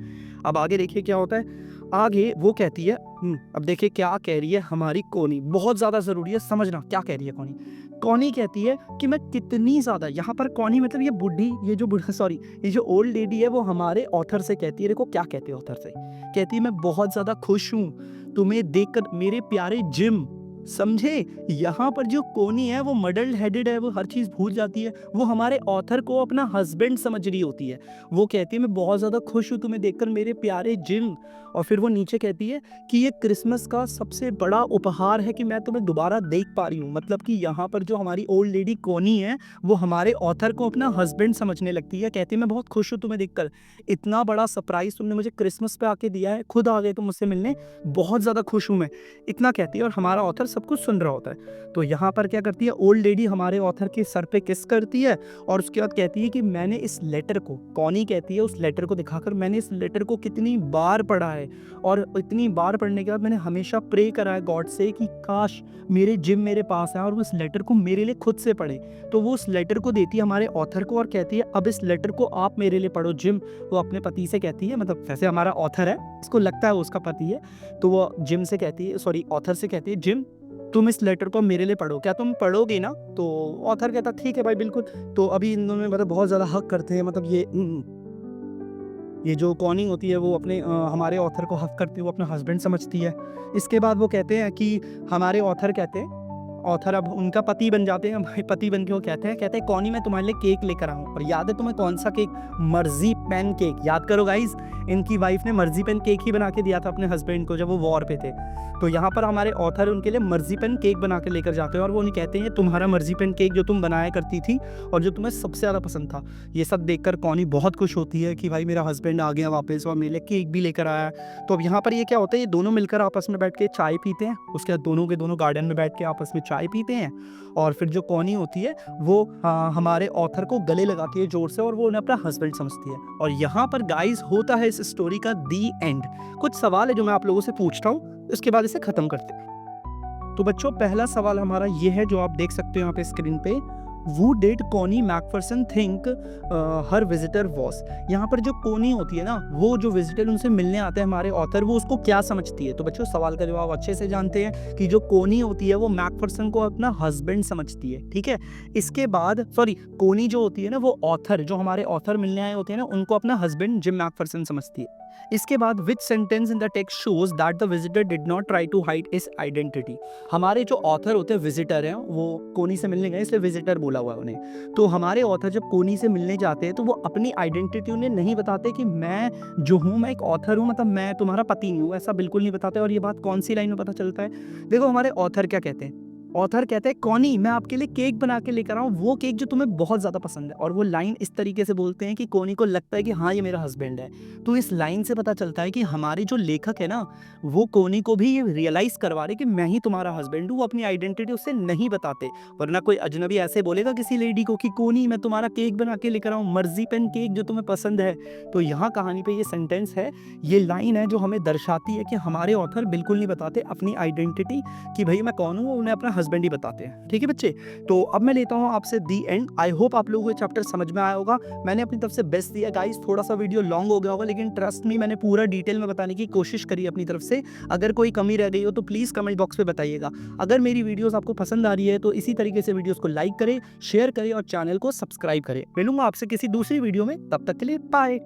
अब आगे देखिए क्या होता है, आगे वो कहती है, अब देखिए क्या कह रही है हमारी कॉनी, बहुत ज़्यादा ज़रूरी है समझना क्या कह रही है कॉनी। कॉनी कहती है कि मैं कितनी ज़्यादा, यहाँ पर कॉनी मतलब ये बुढ़ी, ये जो ओल्ड लेडी है, वो हमारे ऑथर से कहती है, देखो क्या कहती है ऑथर से, कहती है मैं बहुत ज़्यादा खुश हूँ तुम्हें देखकर मेरे प्यारे जिम, समझे? यहाँ पर जो कोनी है वो मडल्ड हेडेड है, वो हर चीज़ भूल जाती है। वो हमारे ऑथर को अपना हस्बैंड समझ रही होती है। वो कहती है मैं बहुत ज़्यादा खुश हूँ तुम्हें देखकर मेरे प्यारे जिम। और फिर वो नीचे कहती है कि ये क्रिसमस का सबसे बड़ा उपहार है कि मैं तुम्हें दोबारा देख पा रही हूँ। मतलब कि यहाँ पर जो हमारी ओल्ड लेडी कोनी है, वो हमारे ऑथर को अपना हस्बैंड समझने लगती है। कहती है मैं बहुत खुश हूँ तुम्हें देखकर। इतना बड़ा सरप्राइज़ तुमने मुझे क्रिसमस पे आके दिया है। खुद आ गए तुम मुझसे मिलने, बहुत ज़्यादा खुश हूँ मैं। इतना कहती है और हमारा ऑथर सब कुछ सुन रहा होता है। तो यहाँ पर क्या करती है ओल्ड लेडी, हमारे ऑथर के सर पे किस करती है और उसके बाद कहती है कि मैंने इस लेटर को, कॉनी कहती है उस लेटर को दिखाकर, मैंने इस लेटर को कितनी बार पढ़ा है और इतनी बार पढ़ने के बाद मैंने हमेशा प्रे करा है गॉड से कि काश मेरे जिम मेरे पास है और वो इस लेटर को मेरे लिए खुद से पढ़े। तो वो उस लेटर को देती है हमारे ऑथर को और कहती है अब इस लेटर को आप मेरे लिए पढ़ो जिम। वो अपने पति से कहती है, मतलब वैसे हमारा ऑथर है, इसको लगता है वो उसका पति है। तो वो जिम से कहती है, सॉरी ऑथर से कहती है जिम तुम इस लेटर को मेरे लिए पढ़ो, क्या तुम पढ़ोगे ना? तो ऑथर कहता ठीक है भाई बिल्कुल। तो अभी इन दोनों में मतलब बहुत ज़्यादा हक करते हैं, मतलब ये जो कॉनी होती है वो अपने हमारे ऑथर को हक करती है, वो अपना हस्बैंड समझती है। इसके बाद वो कहते हैं कि हमारे ऑथर कहते हैं, ऑथर अब उनका पति बन जाते हैं। भाई पति बन के वो कहते हैं कॉनी मैं तुम्हारे लिए केक लेकर आऊँ। और याद है तुम्हें कौन सा केक? मर्जी पेन केक। याद करो गाइज, इनकी वाइफ ने मर्जी पेन केक ही बना के दिया था अपने हस्बैंड को जब वो वॉर पे थे। तो यहाँ पर हमारे ऑथर उनके लिए मर्जी पेन केक बना के लेकर जाते हैं और वो उन्हें कहते हैं तुम्हारा मर्जी पेन केक जो तुम बनाया करती थी और जो तुम्हें सबसे ज़्यादा पसंद था। ये सब देखकर कॉनी बहुत खुश होती है कि भाई मेरा हस्बैंड आ गया वापस और मेरे लिए केक भी लेकर आया। तो अब यहाँ पर ये क्या होता है, ये दोनों मिलकर आपस में बैठ के चाय पीते हैं। उसके बाद दोनों के दोनों गार्डन में बैठ के आपस में चाय पीते हैं। और फिर जो कॉनी होती है वो हमारे ऑथर को गले लगाती है जोर से और वो उन्हें अपना हस्बैंड समझती है। और यहाँ पर गाइस होता है इस स्टोरी का दी एंड। कुछ सवाल है जो मैं आप लोगों से पूछता हूँ, इसके बाद इसे खत्म करते हैं। तो बच्चों पहला सवाल हमारा ये है जो आप देख सकते हो यहाँ पे स्क्रीन पे, Who did Connie Macpherson think her visitor was? यहाँ पर जो कोनी होती है ना, वो जो विजिटर उनसे मिलने आते हैं हमारे ऑथर, वो उसको क्या समझती है? तो बच्चों सवाल का जवाब अच्छे से जानते हैं कि जो कोनी होती है वो मैकफरसन को अपना हस्बैंड समझती है। ठीक है, इसके बाद सॉरी कोनी जो होती है ना वो ऑथर, जो हमारे ऑथर मिलने आए होते हैं ना, उनको अपना हस्बैंड जिम मैकफरसन समझती है। इसके बाद which sentence in the text shows that the visitor did not try to hide his identity? हमारे जो ऑथर होते हैं विजिटर हैं, वो कोनी से मिलने गए इसलिए विजिटर बोला हुआ है उन्हें। तो हमारे ऑथर जब कोनी से मिलने जाते हैं तो वो अपनी आइडेंटिटी उन्हें नहीं बताते कि मैं जो हूँ मैं एक ऑथर हूँ, मतलब मैं तुम्हारा पति नहीं हूँ, ऐसा बिल्कुल नहीं बताते। और ये बात कौन सी लाइन में पता चलता है? देखो हमारे ऑथर क्या कहते हैं, ऑथर कहते हैं कॉनी मैं आपके लिए केक बना के लेकर आऊँ, वो केक जो तुम्हें बहुत ज़्यादा पसंद है। और वो लाइन इस तरीके से बोलते हैं कि कोनी को लगता है कि हाँ ये मेरा हस्बैंड है। तो इस लाइन से पता चलता है कि हमारे जो लेखक है ना, वो कोनी को भी ये रियलाइज़ करवा रहे कि मैं ही तुम्हारा हस्बैंड हूँ। वो अपनी आइडेंटिटी उससे नहीं बताते, वरना कोई अजनबी ऐसे बोलेगा किसी लेडी को कि कोनी मैं तुम्हारा केक बना के लेकर आऊँ, मर्जी पेन केक जो तुम्हें पसंद है। तो यहाँ कहानी पे ये सेंटेंस है, ये लाइन है जो हमें दर्शाती है कि हमारे ऑथर बिल्कुल नहीं बताते अपनी आइडेंटिटी कि भाई मैं कौन हूँ, उन्हें अपना हस्बैंड ही बताते हैं। ठीक है बच्चे, तो अब मैं लेता हूँ आपसे दी एंड। आई होप आप लोगों को ये चैप्टर समझ में आया होगा। मैंने अपनी तरफ से बेस्ट दिया गाइस, थोड़ा सा वीडियो लॉन्ग हो गया होगा लेकिन ट्रस्ट मी मैंने पूरा डिटेल में बताने की कोशिश करी अपनी तरफ से। अगर कोई कमी रह गई हो तो प्लीज़ कमेंट बॉक्स में बताइएगा। अगर मेरी वीडियोस आपको पसंद आ रही है तो इसी तरीके से वीडियोस को लाइक करें, शेयर करें और चैनल को सब्सक्राइब करें। मिलूंगा आपसे किसी दूसरी वीडियो में, तब तक के लिए बाय।